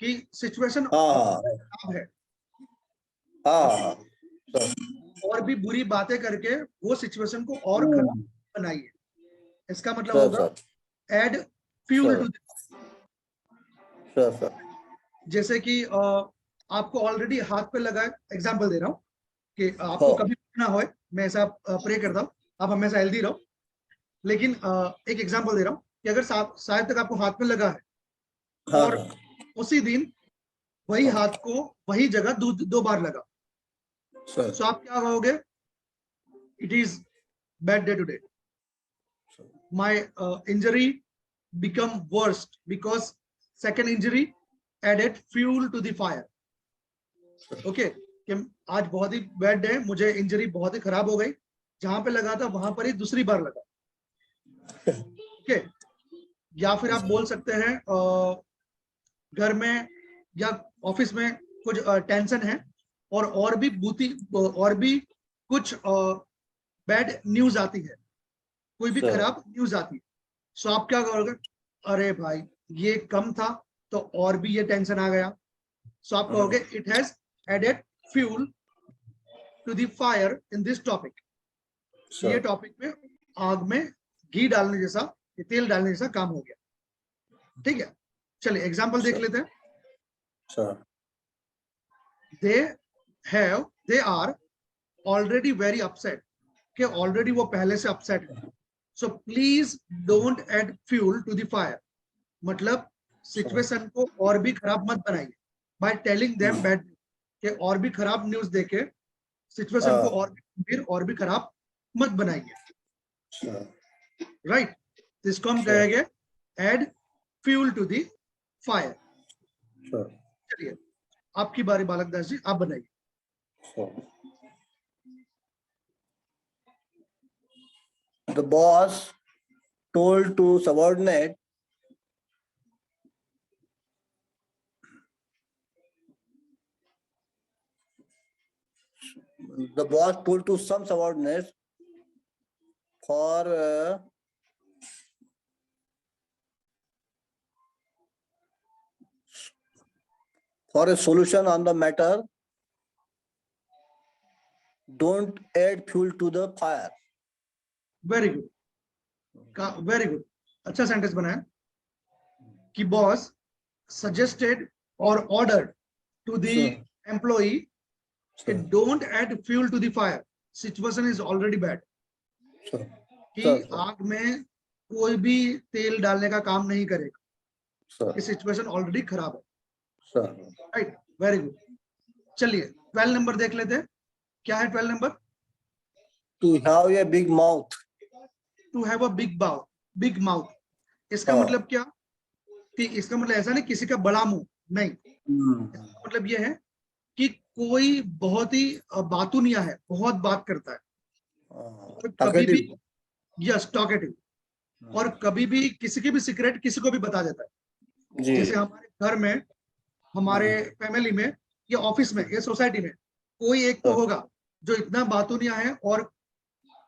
कि सिचुएशन हाँ खराब है हाँ और भी बुरी बातें करके वो सिचुएशन को और खराब बनाइए। इसका मतलब सर होगा sir add fuel sir to. Sir sir जैसे कि आपको ऑलरेडी हाथ पे लगा है, एग्जांपल दे रहा हूँ कि आपको हाँ कभी ना हो, मैं ऐसा प्रे करता हूँ आप हमेशा हेल्दी रहो। लेकिन एक एग्जांपल दे रहा हूँ कि अगर शायद तक आपको हाथ में लगा है हाँ और उसी दिन वही हाथ को वही जगह दो बार लगा, सर तो आप क्या कहोगे? It is bad day today, my injury become worst because second injury added fuel to the fire. Okay, कि आज बहुत ही बैड डे, मुझे इंजरी बहुत ही खराब हो गई, जहां पे लगा था वहां पर ही दूसरी बार लगा। ओके, या फिर आप बोल सकते हैं घर में या ऑफिस में कुछ टेंशन है और भी कुछ बैड न्यूज आती है, कोई भी सर खराब न्यूज आती है, सो आप क्या करोगे? अरे भाई, ये कम था तो और भी ये टेंशन आ गया। सो आप कहोगे it has added fuel to the fire in this topic. ये सर टॉपिक में आग में घी डालने जैसा, तेल डालने जैसा काम हो गया। ठीक है, चलिए एग्जांपल देख लेते हैं। Sir they are already very upset, कि ऑलरेडी वो पहले से अपसेट है, so please don't add fuel to the fire. मतलब सिचुएशन को और भी खराब मत बनाइए बाय टेलिंग देम बैड, कि और भी खराब न्यूज देके सिचुएशन को और भी गंभीर और भी खराब मत बनाइए, राइट? इसको हम कहेंगे add fuel to the fire. चलिए, आपकी बारी बालक दास जी, आप बनाइए। The boss told to subordinate, the boss told to some subordinates for for a solution on the matter. Don't add fuel to the fire. Very good, very good, अच्छा सेंटेंस बनाया कि बॉस सजेस्टेड और ऑर्डर्ड टू द एम्प्लॉई कि don't add fuel to the fire, situation is already bad, कि आग में कोई भी तेल डालने का काम नहीं करेगा, ये सिचुएशन ऑलरेडी खराब है, राइट? Very good. चलिए 12 नंबर देख लेते हैं, क्या है 12 number? To have a big mouth. To have a big mouth. इसका मतलब क्या? कि इसका मतलब ऐसा नहीं किसी का बड़ा मुंह, नहीं, इसका मतलब यह है कि कोई बहुत ही बातूनिया है, बहुत बात करता है, और कभी भी, यस, टॉकेटिव, और कभी भी किसी की भी सीक्रेट किसी को भी बता देता है। जैसे हमारे घर में, हमारे फैमिली में, या ऑफिस में, या सोसाइटी में कोई एक तो होगा जो इतना बातूनिया है और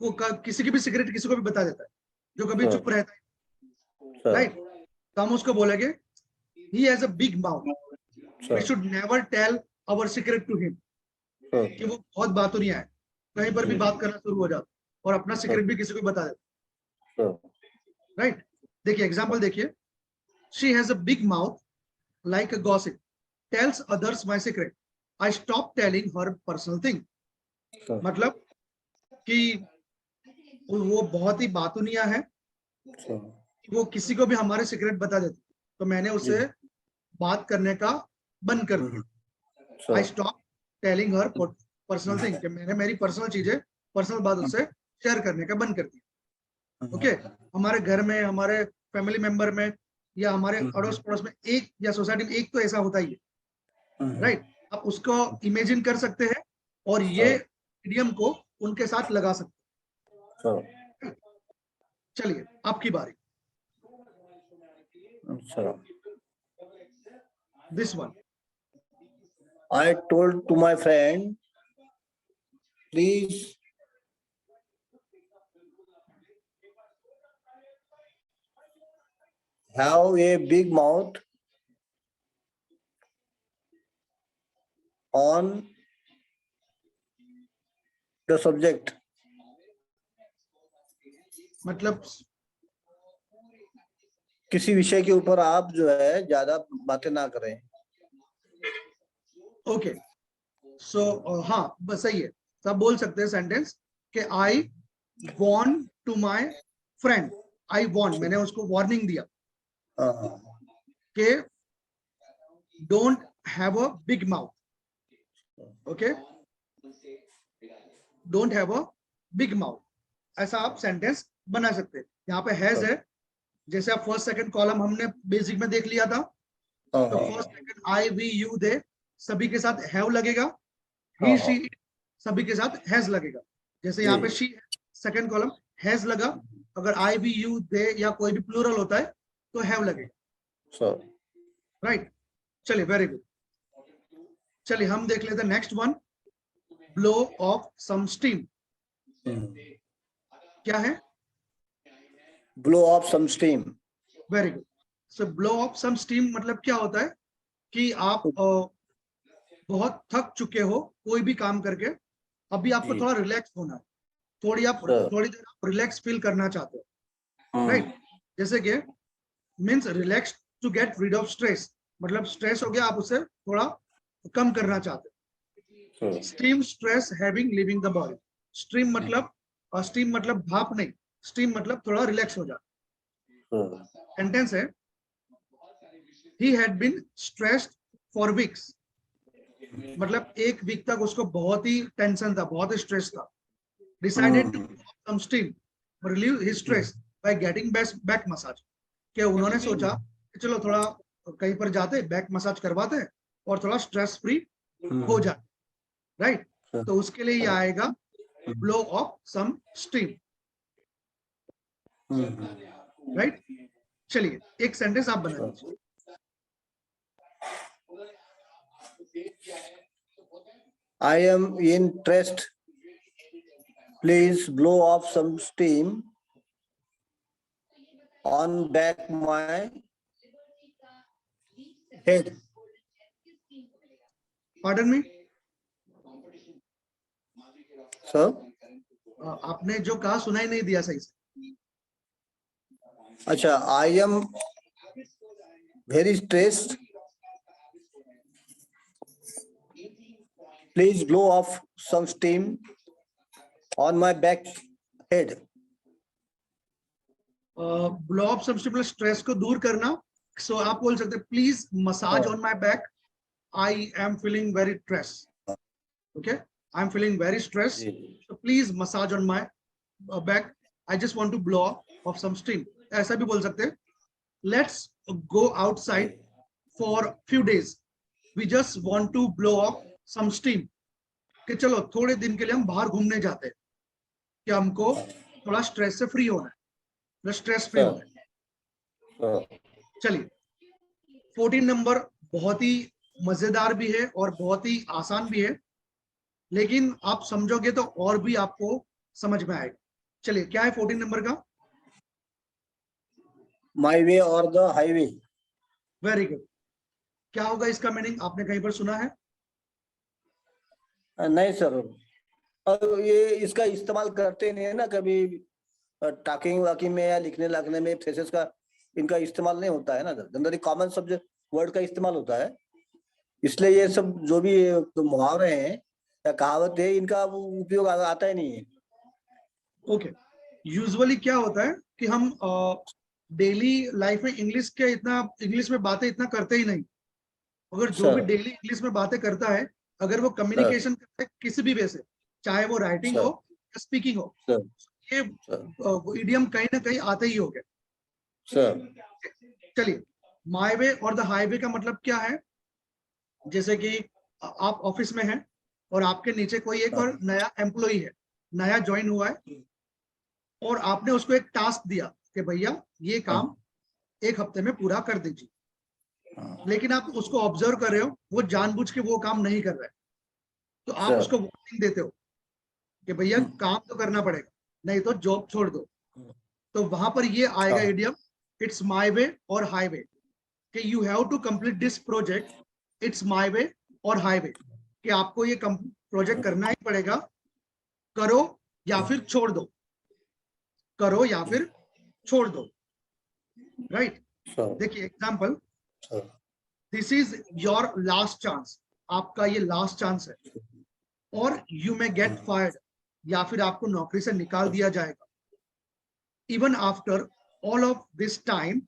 वो किसी की भी सीक्रेट किसी को भी बता देता है, जो कभी चुप रहता है, राइट? तो हम उसको बोलेंगे he has a big mouth, we should never tell our secret to him, कि वो बहुत बातूनिया है, कहीं पर भी बात करना शुरू हो जाता और अपना सीक्रेट भी किसी को बता देता, राइट? देखिए एग्जांपल देखिए, she has a big mouth like a gossip, tells others my secret, I stop telling her personal thing. मतलब कि वो बहुत ही बातूनिया है, वो किसी को भी हमारे सीक्रेट बता देती, तो मैंने उसे बात करने का बंद कर दिया। आई stop telling her personal thing, कि मैंने मेरी पर्सनल चीजें, पर्सनल बात उससे शेयर करने का बंद कर दिया। ओके, हमारे घर में, हमारे फैमिली मेंबर में, या हमारे अड़ोस पड़ोस में एक, या सोसाइटी में एक तो ऐसा होता ही है, राइट? आप उसको इमेजिन कर सकते हैं और ये इडियम को उनके साथ लगा सकते हैं। चलिए आपकी बारी। This one, I told to my friend, please have a big mouth on the subject. मतलब किसी विषय के ऊपर आप जो है ज्यादा बातें ना करें। ओके, सो हाँ बस सही है, तो आप बोल सकते हैं सेंटेंस कि I warn to my friend. I warn, मैंने उसको वार्निंग दिया कि don't have a big mouth. Okay, don't have a big mouth, ऐसा आप सेंटेंस बना सकते हैं। यहाँ पे हैज है, जैसे आप फर्स्ट सेकंड कॉलम हमने बेसिक में देख लिया था, तो first second I we you they सभी के साथ हैव लगेगा, ही शी सभी के साथ हैज लगेगा। जैसे यहाँ पे शी सेकंड कॉलम हैज लगा, अगर आई वी यू दे या कोई भी प्लूरल होता है तो हैव लगेगा, राइट? चलिए, वेरी गुड। चलिए हम देख लेते हैं next one, blow off some steam. क्या है? Blow off some steam. Very good. So blow off some steam मतलब क्या होता है कि आप बहुत थक चुके हो कोई भी काम करके, अभी आपको थोड़ा रिलैक्स होना है, थोड़ी देर आप रिलैक्स फील करना चाहते हो, राइट? जैसे कि means relax to get rid of stress, मतलब स्ट्रेस हो गया, आप उसे थोड़ा कम करना चाहते हो। Steam stress having living the body. Steam मतलब भाप नहीं, स्टीम मतलब थोड़ा रिलैक्स हो जाए। सेंटेंस है, he had been stressed for weeks, मतलब एक वीक तक उसको बहुत ही टेंशन था, बहुत ही स्ट्रेस था। Decided to some steam, relieve his stress by getting back massage, कि उन्होंने सोचा कि चलो थोड़ा कहीं पर जाते, बैक मसाज करवाते हैं और थोड़ा स्ट्रेस फ्री हो जाए, राइट? तो उसके लिए ये आएगा blow off some steam, right? चलिए एक सेंटेंस आप बना दीजिए। I am in stressed. Please blow off some steam on back my head. Pardon me? Sir? आपने जो कहा सुनाई नहीं दिया सही से। अच्छा, I am very stressed. Please blow off some steam on my back head. Blow off some steam, stress को दूर करना। सो आप बोल सकते हैं please massage on my back, I am feeling very stress. Okay, I am feeling very stress, so please massage on my back, I just want to blow off some steam। ऐसा भी बोल सकते हैं, let's go outside for few days, we just want to blow off some steam, कि चलो थोड़े दिन के लिए हम बाहर घूमने जाते हैं, कि हमको थोड़ा स्ट्रेस से फ्री होना है, स्ट्रेस फ्री होना है। चलिए 14 नंबर बहुत ही मजेदार भी है और बहुत ही आसान भी है, लेकिन आप समझोगे तो और भी आपको समझ में आएगा। चलिए क्या है 14 नंबर का? माई वे और द हाईवे। Very good. क्या होगा इसका मीनिंग, आपने कहीं पर सुना है? नहीं सर, और ये इसका इस्तेमाल करते नहीं है ना कभी, टॉकिंग वाकिंग में या लिखने लिखने में फ्रेजेस का इनका इस्तेमाल नहीं होता है ना, जनरली कॉमन सब्जेक्ट वर्ड का इस्तेमाल होता है, इसलिए ये सब जो भी मुहावरे हैं या कहावत है इनका उपयोग आता ही नहीं है। ओके, यूजुअली क्या होता है कि हम डेली लाइफ में इंग्लिश में बातें इतना करते ही नहीं। अगर जो भी Sir, डेली इंग्लिश में बातें करता है, अगर वो कम्युनिकेशन करता है किसी भी वे से, चाहे वो राइटिंग हो sir, या स्पीकिंग हो, sir, ये sir, इडियम कहीं ना कहीं आते ही होंगे। sir, चलिए, माई वे और द हाईवे का मतलब क्या है? जैसे कि आप ऑफिस में हैं और आपके नीचे कोई एक और नया एम्प्लॉय है, नया ज्वाइन हुआ है, और आपने उसको एक टास्क दिया कि भैया ये काम एक हफ्ते में पूरा कर दीजिए, लेकिन आप उसको ऑब्जर्व कर रहे हो, वो जानबूझ के वो काम नहीं कर रहा है, तो आप sir, उसको वार्निंग देते हो कि भैया काम तो करना पड़ेगा, नहीं तो जॉब छोड़ दो। तो वहां पर ये आएगा idiom, it's my way or highway, कि you have to complete this project, it's my way or highway, कि आपको ये प्रोजेक्ट करना ही पड़ेगा, करो या फिर छोड़ दो, करो या फिर छोड़ दो, राइट? sir, देखिए example, sir, this is your last chance, आपका ये लास्ट चांस है, और यू मे गेट फायर्ड, या फिर आपको नौकरी से निकाल दिया जाएगा। Even after all of this time,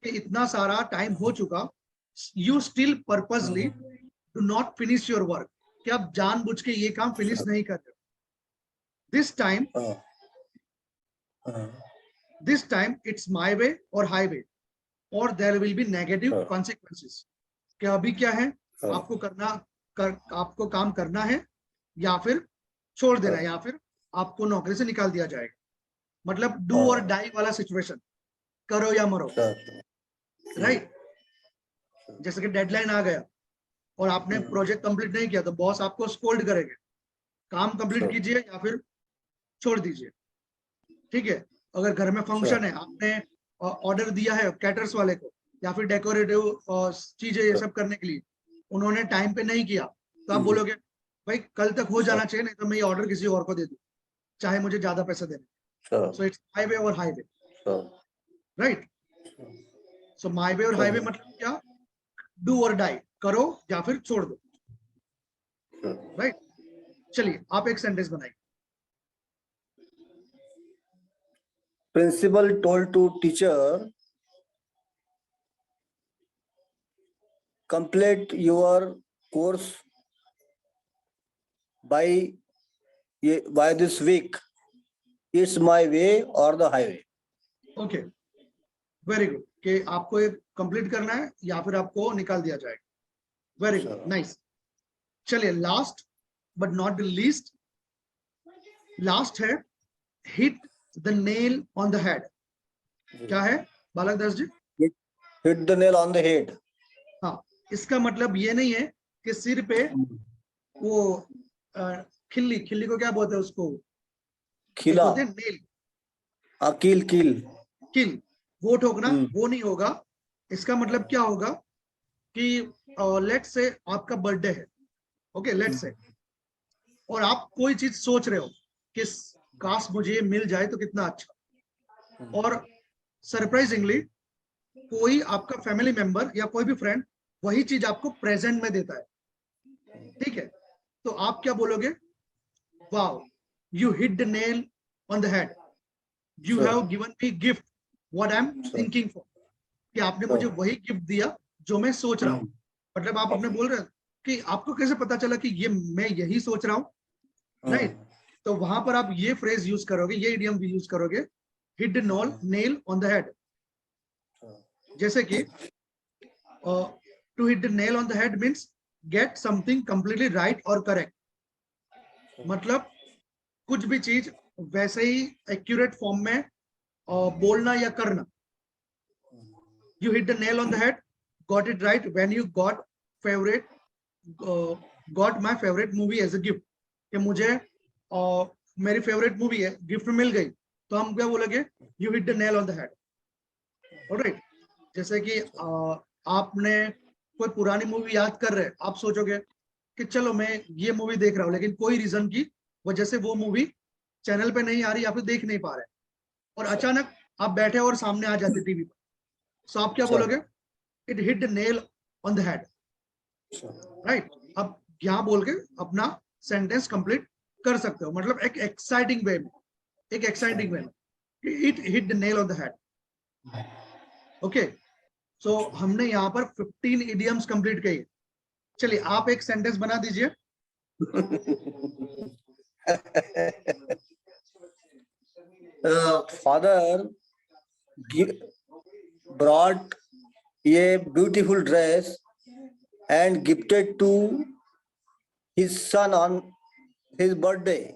इतना सारा टाइम हो चुका, you still purposely do not finish your work, कि आप जानबूझ के ये काम फिनिश नहीं कर रहे। This time uh, this time it's my way or highway, और there will be negative consequences, कि अभी क्या है, आपको आपको काम करना है, या फिर छोड़ देना है, या फिर आपको नौकरी से निकाल दिया जाएगा। मतलब डू और डाई वाला सिचुएशन, करो या मरो, sir, राइट? जैसे कि डेडलाइन आ गया और आपने प्रोजेक्ट कंप्लीट नहीं किया, तो बॉस आपको स्कोल्ड करेंगे, काम कंप्लीट कीजिए या फिर छोड़ दीजिए, ठीक है? अगर घर में फंक्शन है, आपने ऑर्डर दिया है कैटर्स वाले को या फिर डेकोरेटिव चीजें ये सब करने के लिए, उन्होंने टाइम पे नहीं किया, तो आप बोलोगे भाई कल तक हो जाना चाहिए, नहीं तो मैं ये ऑर्डर किसी और को दे दूं, चाहे मुझे ज्यादा पैसे देने। सो इट्स हाईवे और हाईवे, राइट? सो माईवे और हाईवे मतलब क्या? डू और डाई, करो या फिर छोड़ दो, राइट? चलिए आप एक सेंटेंस बनाइए। Principal told to teacher, complete your course by this week. It's my way or the highway. Okay, very good, कि आपको ये कंप्लीट करना है या फिर आपको निकाल दिया जाएगा। Very good, nice. चलिए last but not the least, last है hit the nail on the head. क्या है बालक Das ji? Hit the nail on the head. हाँ, इसका मतलब ये नहीं है कि सिर पे वो खिल्ली, खिल्ली को क्या बोलते हैं उसको? खिला, बोलते हैं नेल, कील, कील, किल, वो ठोकना, वो नहीं होगा। इसका मतलब क्या होगा कि लेट से आपका बर्थडे है, ओके लेट से, और आप कोई चीज सोच रहे हो कि काश मुझे मिल जाए तो कितना अच्छा, और सरप्राइजिंगली कोई आपका फैमिली मेंबर या कोई भी फ्रेंड वही चीज आपको प्रेजेंट में देता है, ठीक है? तो आप क्या बोलोगे? Wow, you hit the nail on the head, you have given me gift what I am thinking for, कि आपने मुझे वही गिफ्ट दिया जो मैं सोच रहा हूँ। मतलब आप अपने बोल रहे हो कि आपको कैसे पता चला कि ये मैं यही सोच रहा हूँ, राइट? तो वहां पर आप ये फ्रेज यूज करोगे, ये इडियम भी यूज करोगे, hit the nail on the head. जैसे कि to hit the nail on the head means get something completely right और करेक्ट, मतलब कुछ भी चीज वैसे ही एक्यूरेट फॉर्म में बोलना या करना। You hit the nail on the head, got it right when you got my favorite movie as a gift, कि मुझे मेरी फेवरेट मूवी है गिफ्ट में मिल गई, तो हम क्या बोलेंगे? You hit the nail on the head, alright? जैसे कि आपने कोई पुरानी मूवी याद कर रहे हैं, आप सोचोगे कि चलो मैं ये मूवी देख रहा हूँ, लेकिन कोई रीजन की वजह से वो मूवी चैनल पे नहीं आ रही या फिर देख नहीं पा रहे, और अचानक आप बैठे और सामने आ जाते टीवी पर, सो आप क्या बोलोगे? It hit the nail on the head, right? अब यहाँ बोल के अपना सेंटेंस कंप्लीट कर सकते हो, मतलब एक एक्साइटिंग वे में, it hit the nail on the head. Okay, so हमने यहाँ पर 15 इडियम्स कंप्लीट किए। चलिए आप एक सेंटेंस बना दीजिए। Father brought a beautiful dress and gifted to his son on his birthday.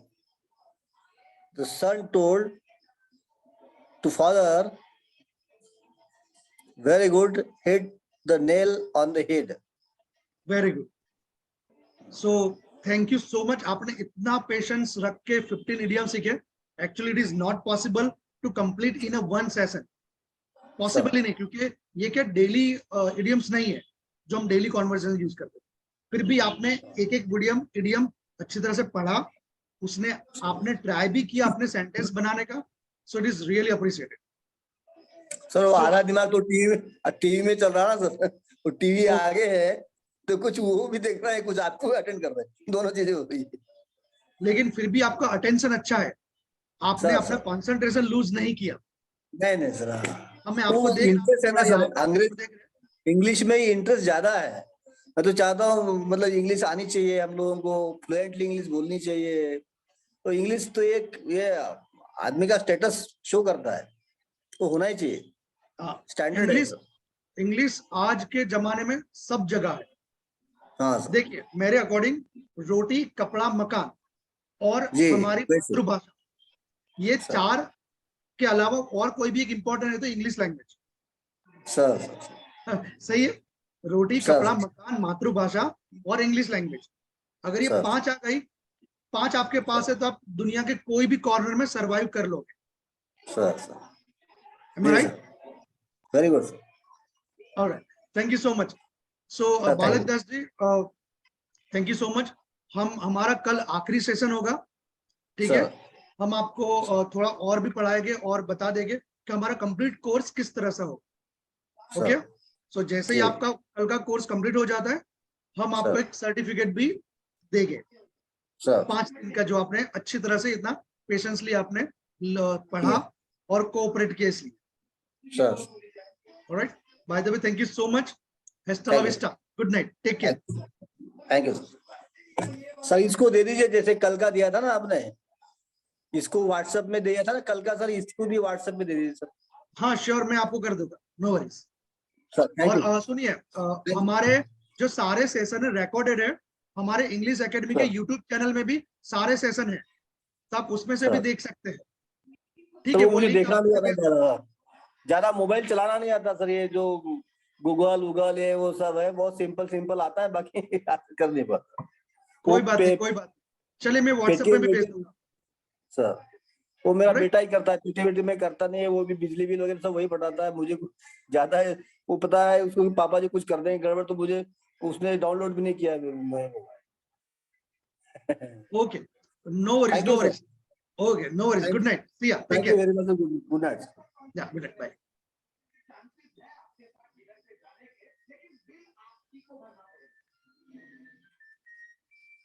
The son told to father, very good, hit the nail on the head. Very good, so thank you so much. आपने इतना पेशेंस रख के 15 इडियम सीखे। Actually it is not possible to complete in a one session, possible ही नहीं, क्योंकि ये क्या डेली इडियम्स नहीं है जो हम डेली कॉन्वर्सेशन यूज करते हैं। फिर भी आपने एक एक इडियम अच्छी तरह से पढ़ा, उसने आपने ट्राई भी किया अपने सेंटेंस बनाने का, so it is really appreciated. Sir वो आधा दिमाग तो टीवी में चल रहा ना सर, वो टीवी आगे है तो कुछ वो भी देख रहा है, कुछ आपको अटेंड कर रहे हैं, दोनों चीजें हो रही है। लेकिन फिर भी आपका अटेंशन अच्छा है, आपने सर, अपना सर। कंसंट्रेशन लूज नहीं किया। नहीं सर, मैं आपको वो देख इंटरेस्ट है ना सर, अंग्रेज देख रहा हूं। इंग्लिश में ही इंटरेस्ट ज्यादा है। मैं तो चाहता हूँ मतलब इंग्लिश आनी चाहिए हम लोगों को, फ्लुएंटली इंग्लिश बोलनी चाहिए। तो इंग्लिश तो एक ये आदमी का स्टेटस शो करता है, तो होना ही चाहिए, स्टैंडर्ड है इंग्लिश सर। इंग्लिश आज के जमाने में सब जगह है। हाँ सर देखिए मेरे अकॉर्डिंग रोटी कपड़ा मकान और जी, हमारी वैसे मातृभाषा, ये सर, चार के अलावा और कोई भी एक इंपॉर्टेंट है तो इंग्लिश लैंग्वेज। सर, सही है, रोटी सर, कपड़ा मकान मातृभाषा और इंग्लिश लैंग्वेज। अगर ये सर, 5 आ गई, 5 आपके पास है तो आप दुनिया के कोई भी कॉर्नर में सरवाइव कर लोगे। सर, सर, Am I जी right? Sir, very good sir. All right, thank you so much. So sir thank Balak you Das ji, thank you so much. हमारा कल आखिरी सेशन होगा, ठीक है। सर। हम आपको थोड़ा और भी पढ़ाएंगे और बता देंगे कि हमारा कंप्लीट कोर्स किस तरह से हो। ओके, सर सो जैसे ही जी आपका कल का कोर्स कंप्लीट हो जाता है, हम आपको सर, एक सर्टिफिकेट भी देंगे सर 5 दिन का, जो आपने अच्छी तरह से इतना पेशेंसली आपने पढ़ा जी और कोऑपरेट किया इसलिए। Sir, all right, by the way thank you so much. Hasta la thank you vista, good night, take care. Thank you sir. इसको दे दीजिए जैसे कल का दिया था ना आपने, इसको व्हाट्सएप में दिया था ना कल का सर, इसको भी व्हाट्सएप में दे दीजिए सर। हाँ श्योर, मैं आपको कर दूंगा, no worries. Sir thank you और सुनिए, हमारे जो सारे सेशन है रिकॉर्डेड है, हमारे इंग्लिश एकेडमी के सर। यूट्यूब चैनल में भी सारे सेशन है, तो आप उसमें से भी सर देख सकते हैं। ठीक तो है, वो वो मुझे लिंक देखना नहीं आता, आपको ज्यादा मोबाइल चलाना नहीं आता सर, ये जो गूगल है वो सब है, बहुत सिंपल सिंपल आता है, बाकी कर नहीं पाता। वो कोई बात नहीं, कोई बात नहीं। चलिए मैं व्हाट्सएप पेटीएम में भी भेज दूंगा। सर, वो मेरा ऑलराइट, बेटा ही करता है, पीटी वीटी में करता नहीं है, वो भी बिजली बिल वगैरह सब वही पटाता है, मुझे कुछ ज्यादा है वो पता है उसको कि पापा जी कुछ कर देंगे गड़बड़, तो मुझे उसने डाउनलोड भी नहीं किया है। Okay, no worries, thank no you sir, worries. Okay, no worries, good night, see ya, take thank you care. Very much, good night. Yeah, good night, bye.